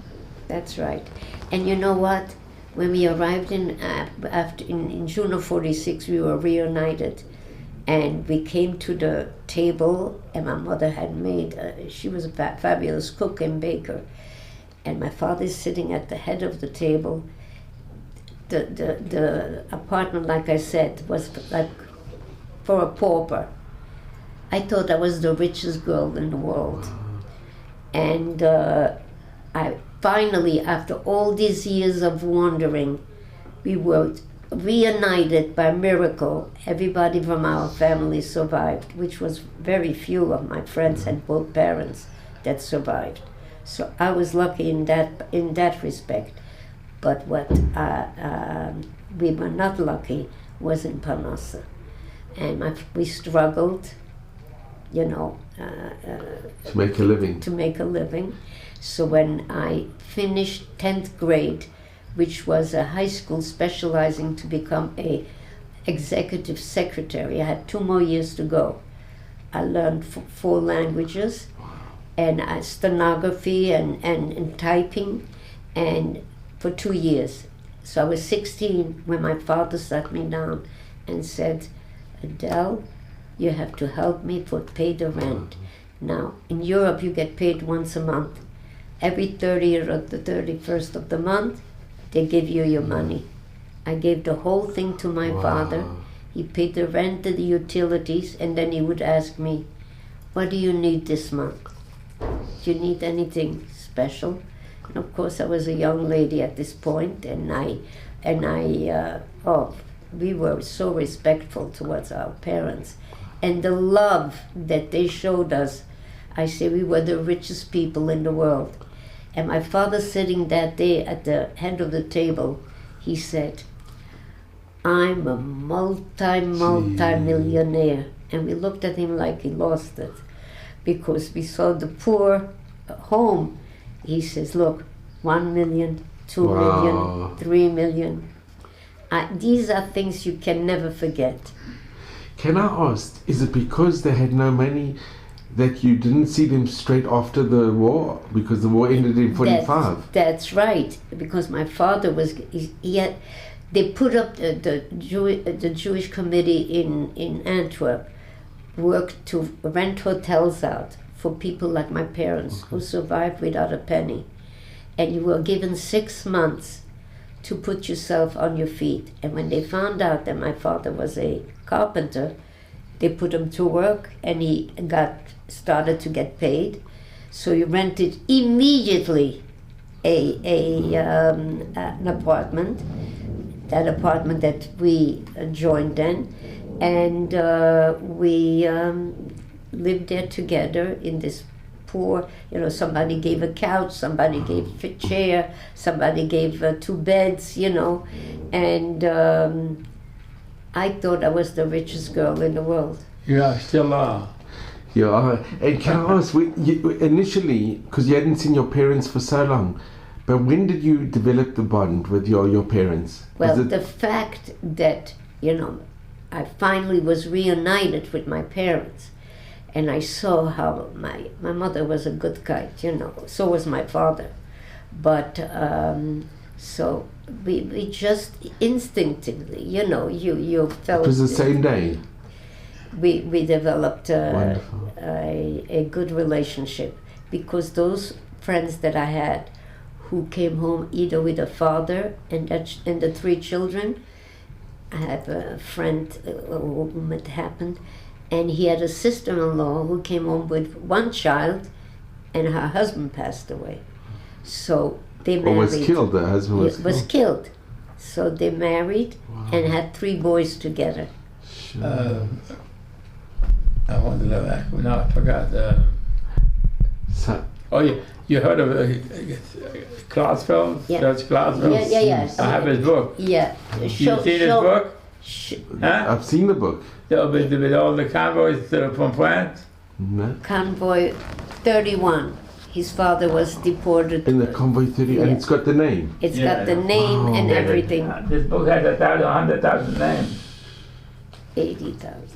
That's right. And you know what? When we arrived in June of 46, we were reunited. And we came to the table, and my mother had made, she was a fabulous cook and baker. And my father's sitting at the head of the table. The apartment, like I said, was like for a pauper. I thought I was the richest girl in the world. And I finally, after all these years of wandering, we were reunited by miracle. Everybody from our family survived, which was very few of my friends had both parents that survived. So I was lucky in that respect. But what we were not lucky was in Parnassa. And we struggled, To make a living. to make a living. So when I finished 10th grade, which was a high school specializing to become a executive secretary, I had 2 more years to go. I learned 4 languages, and stenography and typing, and for 2 years. So I was 16 when my father sat me down and said, "Adele, you have to help me pay the rent." Now, in Europe, you get paid once a month. Every 30th or the 31st of the month, they give you your money. I gave the whole thing to my father. He paid the rent and the utilities, and then he would ask me, "What do you need this month? Do you need anything special?" And of course, I was a young lady at this point, and we were so respectful towards our parents. and the love that they showed us. I say we were the richest people in the world. And my father, sitting that day at the head of the table, he said, I'm a multi-millionaire. And we looked at him like he lost it, because we saw the poor home. He says, look, 1 million, 2 million, 3 million. These are things you can never forget. Can I ask, is it because they had no money that you didn't see them straight after the war? Because the war ended in 45. That's right. Because my father was, they put up the Jewish committee in Antwerp, worked to rent hotels out for people like my parents who survived without a penny. And you were given 6 months to put yourself on your feet. And when they found out that my father was a carpenter, they put him to work, and he started to get paid. So he rented immediately an apartment, that apartment that we joined then, and we lived there together in this poor, somebody gave a couch, somebody gave a chair, somebody gave 2 beds, and I thought I was the richest girl in the world. Yeah, still are. Yeah, and can I ask, initially, because you hadn't seen your parents for so long, but when did you develop the bond with your parents? Well, the fact that, I finally was reunited with my parents, and I saw how my mother was a good kite, so was my father. But, so we just instinctively, you felt... It was the same day? We developed a good relationship, because those friends that I had who came home either with a father and the 3 children, I have a friend whom it happened, and he had a sister-in-law who came home with 1 child, and her husband passed away. So they married. Or was killed, the husband was killed. So they married and had 3 boys together. Sure. I wanted to ask, no, I forgot. You heard of Glassman? Yeah. Judge Glassman? Yes. I have his book. Yeah. You seen his book? Huh? I've seen the book. With all the convoys from France? No. Convoy 31. His father was deported. In the Convoy 30, and it's got the name? It's got the name and everything. This book has 100,000 names. 80,000.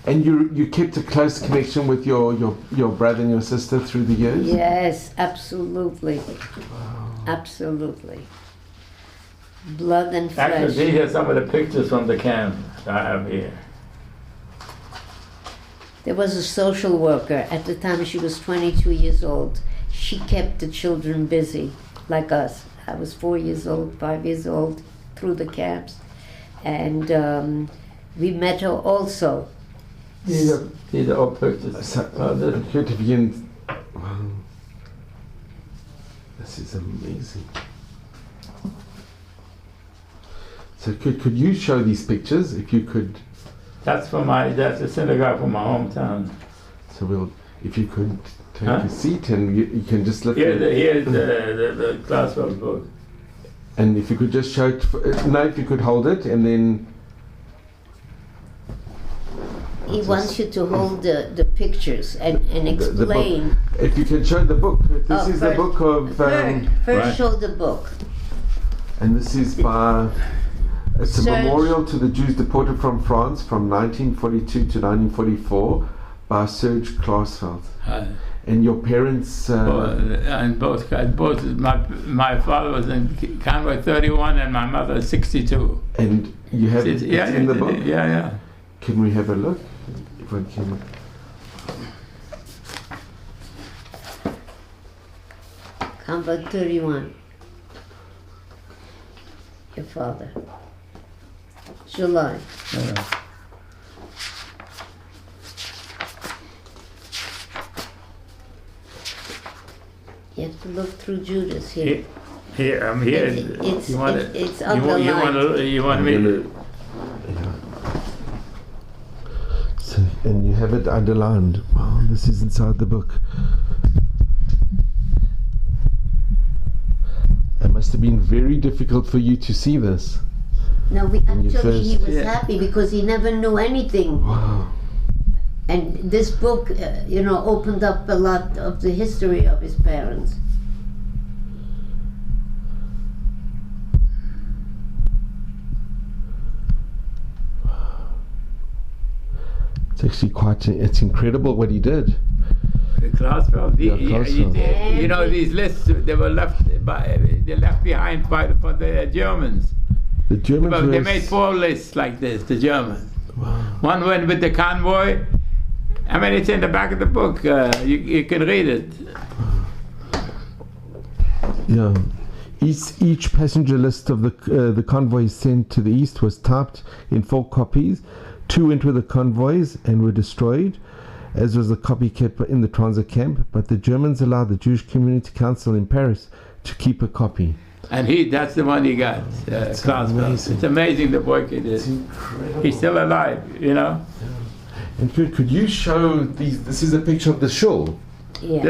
And you kept a close connection with your brother and your sister through the years? Yes, absolutely. Absolutely. Blood and flesh. Actually, these are some of the pictures from the camp I have here. There was a social worker. At the time she was 22 years old. She kept the children busy, like us. I was 4 years old, 5 years old, through the camps. And we met her also. These are all pictures. This is amazing. So could you show these pictures, if you could? That's the synagogue from my hometown. So if you could take a seat, and you can just look Here's the Glassman book. And if you could just show it, if you could hold it, and then... He wants you to hold the pictures and explain. If you can show the book. This is the book of... First show the book. And this is by... It's a memorial to the Jews deported from France from 1942 to 1944 by Serge Klaasveld. And your parents... and both my father was in Convoy 31 and my mother 62. And you have it in the book? Yeah. Can we have a look? If I can. Convoy 31. Your father. July. You have to look through Judas here. Here, I'm here. It's underlined. You want me to... And you have it underlined. Wow, this is inside the book. It must have been very difficult for you to see this. No, he was Yeah. happy because he never knew anything. Wow. And this book, opened up a lot of the history of his parents. It's actually it's incredible what he did. Glassman, Glassman. you know, these lists, they were left behind by the Germans. The Germans Well, they were- made 4 lists like this, the Germans. Wow. One went with the convoy. I mean, it's in the back of the book. You can read it. Yeah. Each passenger list of the convoys sent to the east was typed in 4 copies. 2 went with the convoys and were destroyed, as was the copy kept in the transit camp, but the Germans allowed the Jewish Community Council in Paris to keep a copy. And that's the one he got, Glassman. amazing. It's amazing the work he did. It's incredible. He's still alive, you know. And could you show these? This is a picture of the shul. Yeah.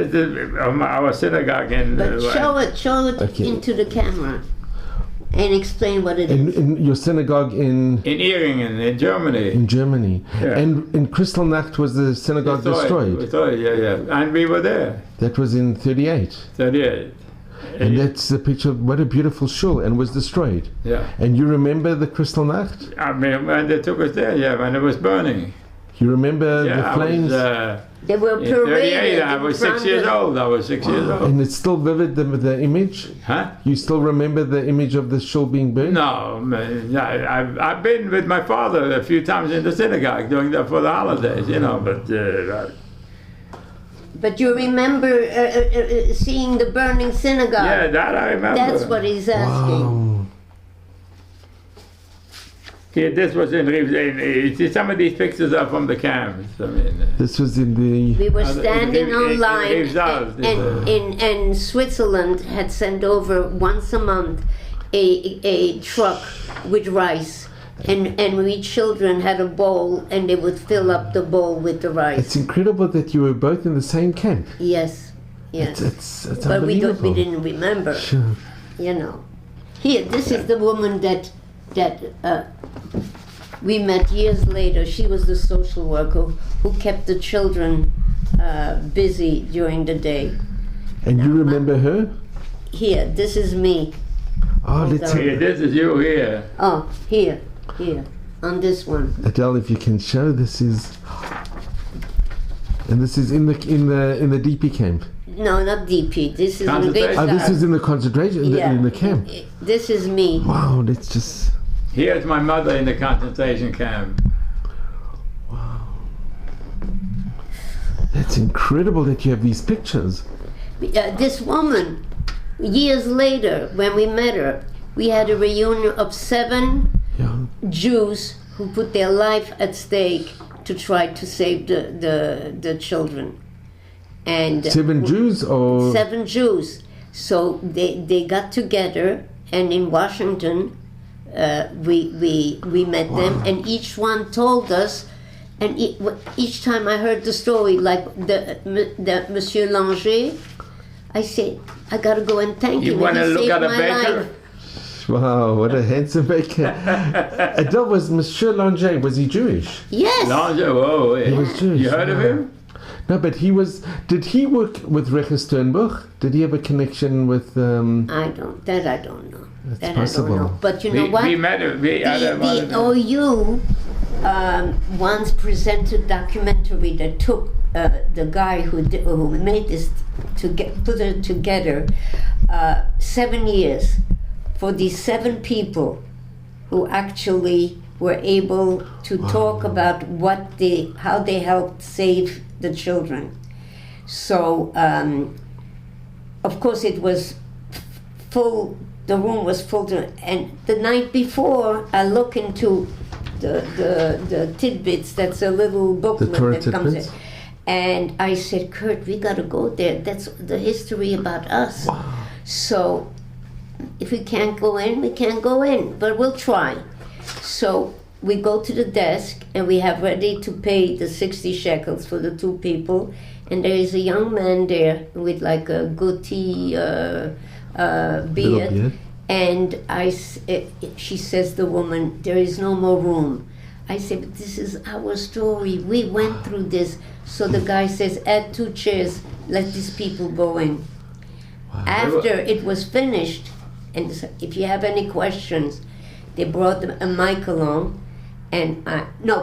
Our synagogue in... But show it Okay. into the camera and explain what it is. In your synagogue in Ehringen, in Germany. Germany. Yeah. And in Kristallnacht was the synagogue destroyed. Destroyed, yeah. And we were there, That was in 38. 38. And that's the picture of what a beautiful shul, and was destroyed. Yeah. And you remember the Kristallnacht? I mean, when they took us there, yeah, when it was burning. You remember Yeah, the flames? They were In paraded. 38, I was 6 years old. I was 6 years old. And it's still vivid, the image? Huh? You still remember the image of the shul being burned? No, man, I've been with my father a few times in the synagogue doing that for the holidays, you know, but But you remember seeing the burning synagogue? yeah, that I remember. That's what he's asking. Wow. Yeah, this was in Rives. Some of these pictures are from the camps. I mean, This was in the... We were standing on line, in and Switzerland had sent over once a month a truck with rice, and we children had a bowl, and they would fill up the bowl with the It's rice. incredible that you were both in the same camp. Yes, yes. It's But we unbelievable. didn't remember, Sure. you know. Here, this is the woman that we met years later. She was the social worker who kept the children busy during the day. And you remember her? Here, this is me. Oh, let's on. yeah, this is you here. Oh, here, on this one. Adele, if you can show, this is... And this is in the DP camp. No, not DP. This is in the Concentration. Oh, this is in the concentration, in the camp. This is me. Wow, let's just... Here's my mother in the concentration camp. That's incredible that you have these pictures. This woman, years later, when we met her, we had a reunion of 7 Yeah. Jews who put their life at stake to try to save the children. And 7 Jews or... 7 Jews. So they got together, and in Washington, we met them, and each one told us. And each time I heard the story, like the Monsieur Langer, I said, I gotta go and thank him. You want to He look saved at a my baker? life. Wow, what a handsome baker. Adele, was Monsieur Langer, was he Jewish? Yes. Langer, whoa. He was Jewish. You heard of him? No, but he was... Did he work with Recher Sternbuch? Did he have a connection with... I don't know. That's That possible. I don't know. But you know what? We met him. The OU once presented a documentary that took the guy who made this put it together 7 years for these 7 people who actually were able to talk about how they helped save the children. So of course it was full. The room was full, and the night before, I look into the tidbits. That's a little booklet Torah that comes in, tidbits? and I said, "Kurt, we got to go there. That's the history about us. So if we can't go in, we can't go in, but we'll try." So we go to the desk and we have ready to pay the 60 shekels for the 2 people, and there is a young man there with like a goatee beard, and she says, the woman, there is no more room. I say, but this is our story, we went through this. So the guy says, add 2 chairs, let these people go in. Wow. After it was finished, and if you have any questions, they brought a mic along, and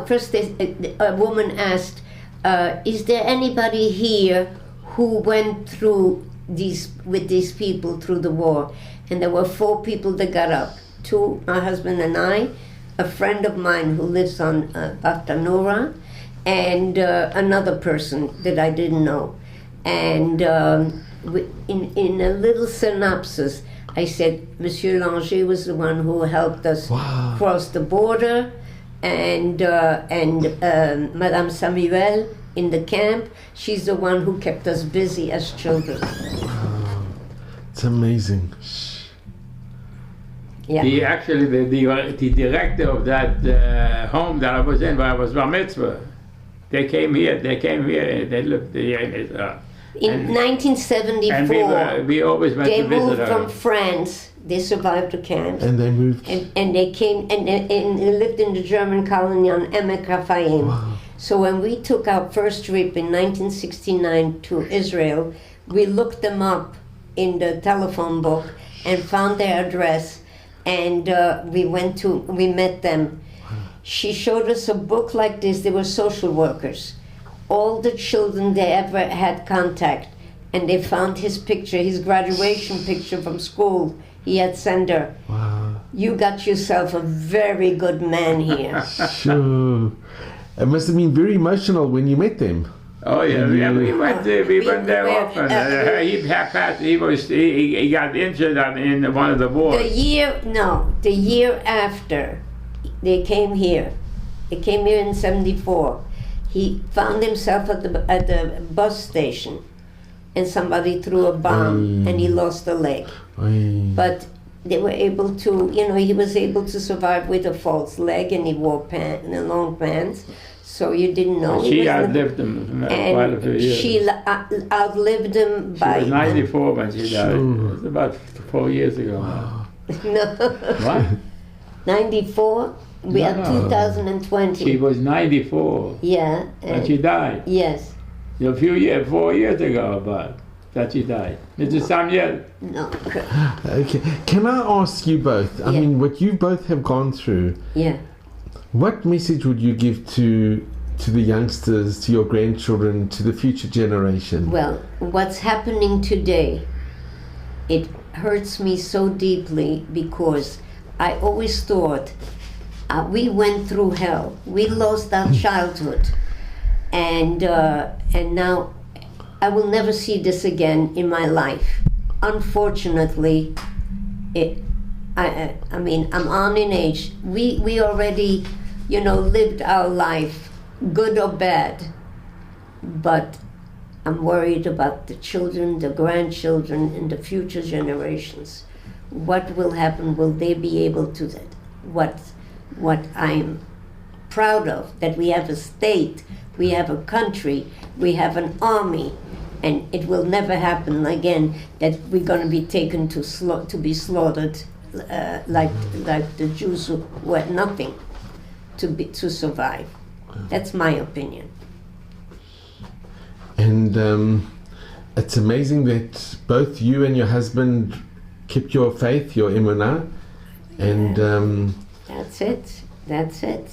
first a woman asked, is there anybody here who went through with these people through the war? And there were 4 people that got up. 2, my husband and I, a friend of mine who lives on Bartanura, and another person that I didn't know. And in a little synopsis, I said, Monsieur Langer was the one who helped us cross the border, and Madame Samuel in the camp, she's the one who kept us busy as children. Wow. It's amazing. Yeah. The director of that home that I was in, where I was bar mitzvah, they came here, they lived here in Israel. In 1974, and we always went they to visit moved her. from France. They survived the camps. And they moved. And they came and they lived in the German colony on Emek Raphaim. Wow. So when we took our first trip in 1969 to Israel, we looked them up in the telephone book and found their address, and we met them. She showed us a book like this. They were social workers. All the children they ever had contact, and they found his picture, his graduation picture from school. He had sent her. Wow. You got yourself a very good man here. Sure. It must have been very emotional when you met them. Oh yeah, we went there often. He got injured in one of the wars. The year after they came here. They came here in '74. He found himself at the bus station, and somebody threw a bomb, and he lost a leg. But they were able to, he was able to survive with a false leg, and he wore long pants, so you didn't know. She outlived him quite a few years. She outlived him by... She was 94 when she died. It was about 4 years ago. Wow. No. What? 94? We are 2020. She was 94. Yeah. And she died. Yes. 4 years ago, about that she died. Mr. Samuel. No. Okay. Can I ask you both? I mean, what you both have gone through. Yeah. What message would you give to the youngsters, to your grandchildren, to the future generation? Well, what's happening today, it hurts me so deeply, because I always thought we went through hell. We lost our childhood, and now I will never see this again in my life. Unfortunately, I mean, I'm on in age. We already, lived our life, good or bad, but I'm worried about the children, the grandchildren, and the future generations. What will happen? Will they be able to that? What I'm proud of, that we have a state, we have a country, we have an army, and it will never happen again that we're going to be taken to be slaughtered like the Jews who had nothing to survive. That's my opinion. And it's amazing that both you and your husband kept your faith, your emunah, and That's it.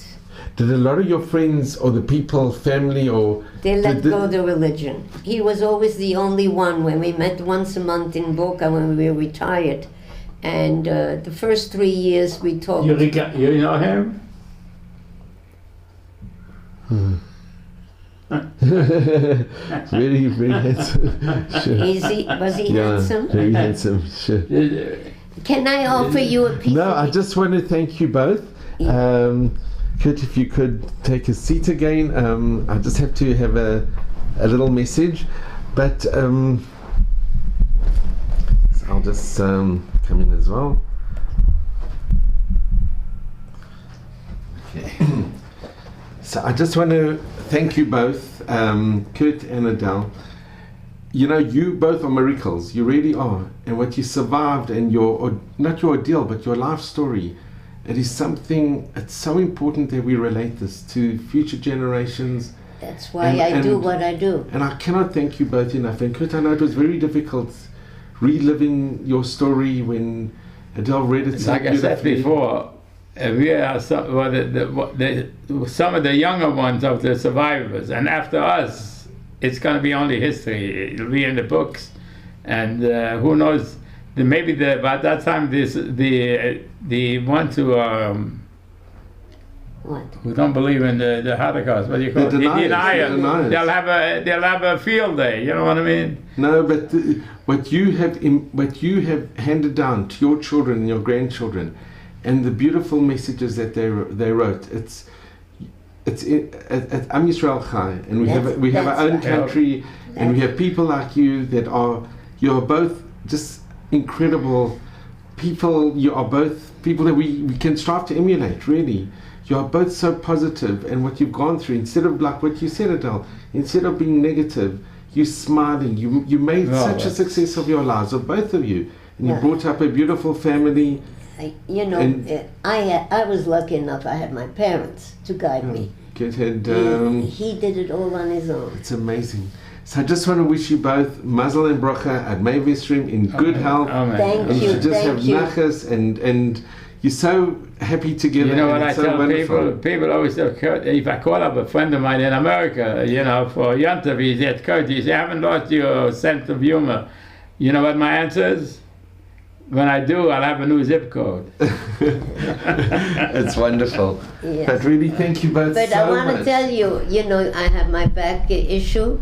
did a lot of your friends or the people, family, or they let go the religion? He was always the only one. When we met once a month in Boca when we were retired, and the first 3 years we talked. You know him? Very, very handsome. Sure. Was he handsome? Very handsome. Sure. Can I offer you a piece? No, I just want to thank you both. Kurt, if you could take a seat again. I just have to have a little message, but so I'll just come in as well. Okay. So I just want to thank you both, Kurt and Adele. You know, you both are miracles. You really are. And what you survived and not your ordeal, but your life story, it is something, it's so important that we relate this to future generations. That's why I do what I do. And I cannot thank you both enough. And Kurt, I know it was very difficult reliving your story when Adele read it so like I said before, we are some of the younger ones of the survivors, and after us, it's going to be only history. It'll be in the books, and who knows? Maybe by that time, the ones who don't believe in the Holocaust, what do you call it? The deniers. They'll have a field day. You know what I mean? No, but what you have handed down to your children and your grandchildren, and the beautiful messages that they wrote. It's Am Yisrael Chai, and we have our own country, and we have people like you that you are both just incredible people. You are both people that we can strive to emulate. Really, you are both so positive, and what you've gone through, instead of like what you said, Adele, instead of being negative, you're smiling. You made such a success of your lives, of both of you, and you brought up a beautiful family. I was lucky enough. I had my parents to guide me. He did it all on his own. It's amazing. So I just want to wish you both mazel and bracha at May Vestrim in good health. Thank and you. Just have nachas and you're so happy together. You know what I so tell wonderful. people always tell Kurt, if I call up a friend of mine in America, you know, for Yontav, he said, Kurt, you haven't lost your sense of humor. You know what my answer is? When I do, I'll have a new zip code. It's wonderful. Yes. But really, thank you both But so I want much. to tell you, I have my back issue,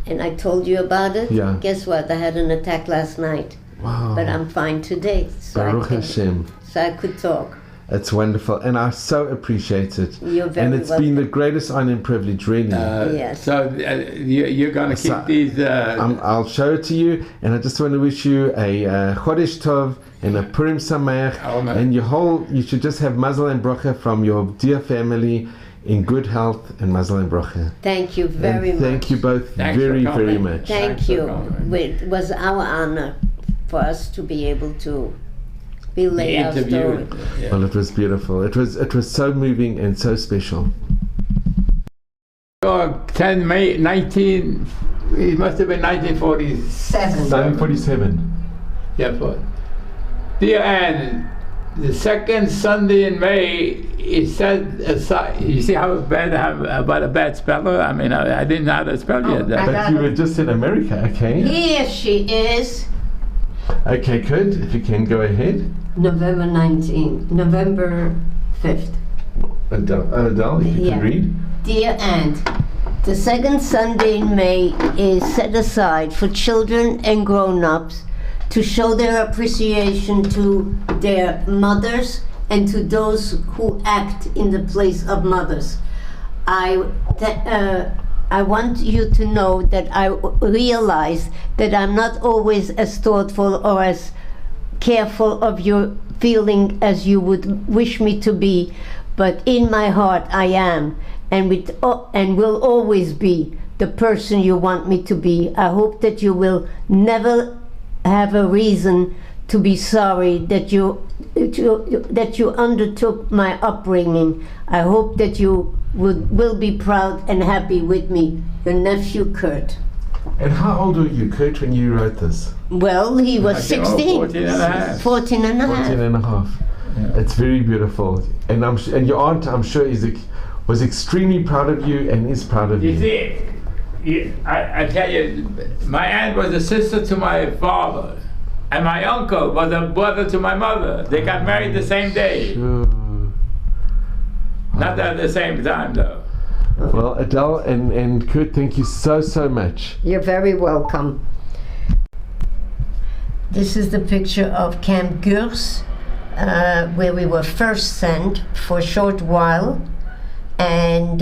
and I told you about it. Yeah. Guess what? I had an attack last night. Wow. But I'm fine today. Baruch Hashem. So I could talk. It's wonderful, and I so appreciate it. You're very And it's been the greatest honor and privilege, really. Yes. So you're going to keep these... I'll show it to you, and I just want to wish you a Chodesh Tov and a Purim Sameach, and you should just have mazel and bracha from your dear family in good health and mazel and bracha. Thank you very much. Thank you both very much. Thank you. It was our honor for us to be able to relay our story. Yeah. Well, it was beautiful. It was so moving and so special. 10 May 19, it must have been 1947. 1947. Yeah, but dear Anne, the second Sunday in May, it said, you see how bad I have about a bad speller? I mean, I didn't know how to spell yet. But you were just in America, okay? Here she is. Okay, good. If you can go ahead. November 5th. Adele, if you can read. Dear Aunt, the second Sunday in May is set aside for children and grown-ups to show their appreciation to their mothers and to those who act in the place of mothers. I want you to know that I realize that I'm not always as thoughtful or as careful of your feeling as you would wish me to be, but in my heart I am, and will always be the person you want me to be. I hope that you will never have a reason to be sorry that you undertook my upbringing. I hope that you will be proud and happy with me, your nephew Kurt. And how old were you, Kurt, when you wrote this? Well, he was 16. 14 and a half. 14 and a half. 14 and a half. Yeah. It's very beautiful. And your aunt, I'm sure, was extremely proud of you and is proud of you. You see, I tell you, my aunt was a sister to my father, and my uncle was a brother to my mother. They got married the same day. Sure. Not at the same time, though. Well, Adele and Kurt, thank you so much. You're very welcome. This is the picture of Camp Gurs, where we were first sent for a short while, and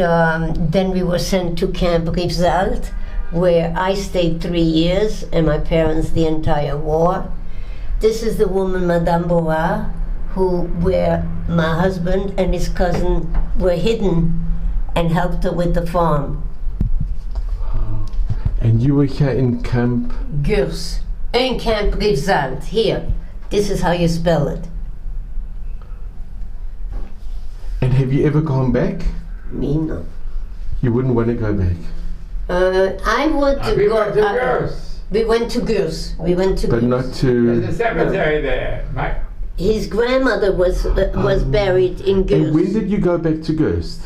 then we were sent to Camp Rivzalt, where I stayed 3 years, and my parents the entire war. This is the woman, Madame Bois, where my husband and his cousin were hidden and helped her with the farm. And you were here in Camp? Gurs. In Camp Rivzalt. Here. This is how you spell it. And have you ever gone back? Me, no. You wouldn't want to go back? I want to We go. went to Gurs. We went to Gurs. We went to But Gurs. not to... There's a cemetery there. His grandmother was buried in Gurs. And when did you go back to Gurst?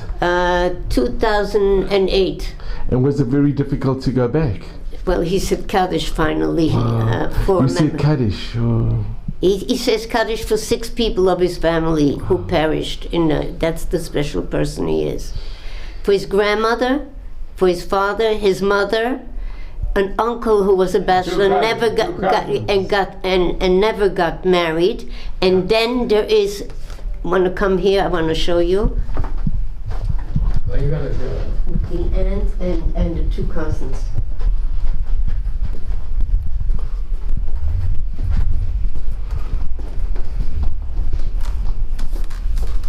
2008. And was it very difficult to go back? Well, he said Kaddish finally. For You said Kaddish. Oh. He says Kaddish for 6 people of his family who perished. That's the special person he is. For his grandmother, for his father, his mother, an uncle who was a bachelor, never never got married, and then there is. Want to come here? I want to show you What are you gonna do? the aunt and the 2 cousins.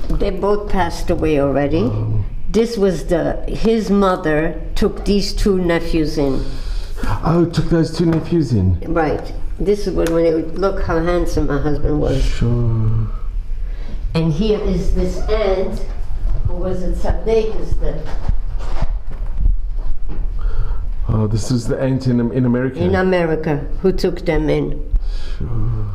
They both passed away already. This was his mother took these 2 nephews in. Oh, took those 2 nephews in. Right. This is when they look how handsome my husband was. Sure. And here is this aunt who was at Tzaddik. Oh, this was the aunt in America. In America, who took them in. Sure.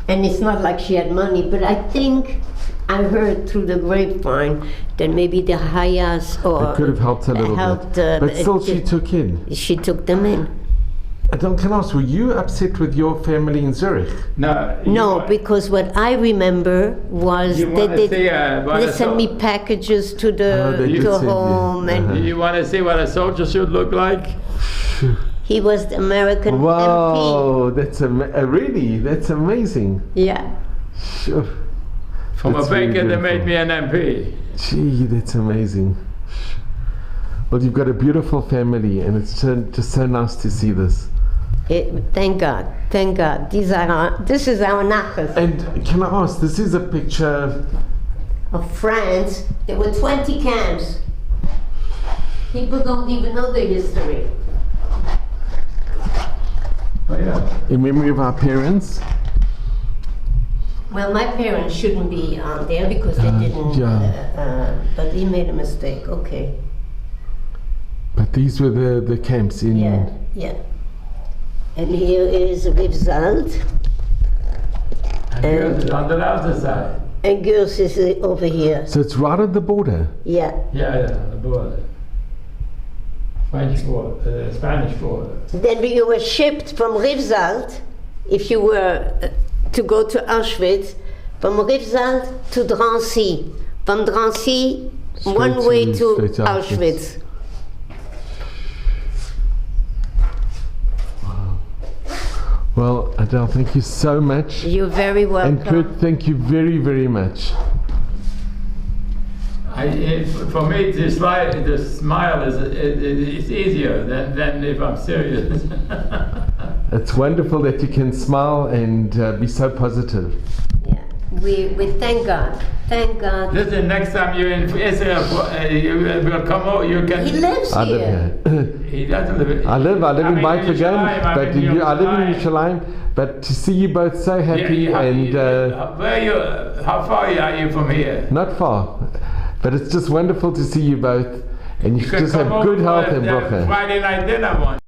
And it's not like she had money, but I think I heard through the grapevine that maybe the Hayas or It could have helped a little bit. But still, she took in. She took them in. Adele, can I ask, were you upset with your family in Zurich? No, because what I remember was they sent me packages to home, and You want to see what a soldier should look like? he was the American MP. Wow, that's really, that's amazing. Yeah. Sure. From That's a very baker, they beautiful. made me an MP. Gee, that's amazing. Well, you've got a beautiful family, and it's just so nice to see this. Thank God, thank God. This is our nachas And can I ask, this is a picture of France. There were 20 camps. People don't even know the history. Oh, yeah. in memory of our parents. Well, my parents shouldn't be on there because they didn't. But he made a mistake. Okay. But these were the camps in. Yeah. And here is Rivzalt. And on the other side. And Gurs is over here. So it's right at the border. Yeah. Yeah, the border. Spanish border. Then you were shipped from Rivzalt, if you were to go to Auschwitz, from Rivzalt to Drancy. From Drancy, one way to Auschwitz. Well, Adele, thank you so much. You're very welcome. And Kurt, thank you very, very much. For me, the smile is easier than if I'm serious. It's wonderful that you can smile and be so positive. Yeah, we thank God. Thank God. Listen, next time you're in Israel, you will come over. You can. He lives I live here. here. He doesn't live. I live in Beit again, I but I live in Yerushalayim. But to see you both so happy How far are you from here? not far. But it's just wonderful to see you both, and you should just have good health and bracha. Friday night dinner one.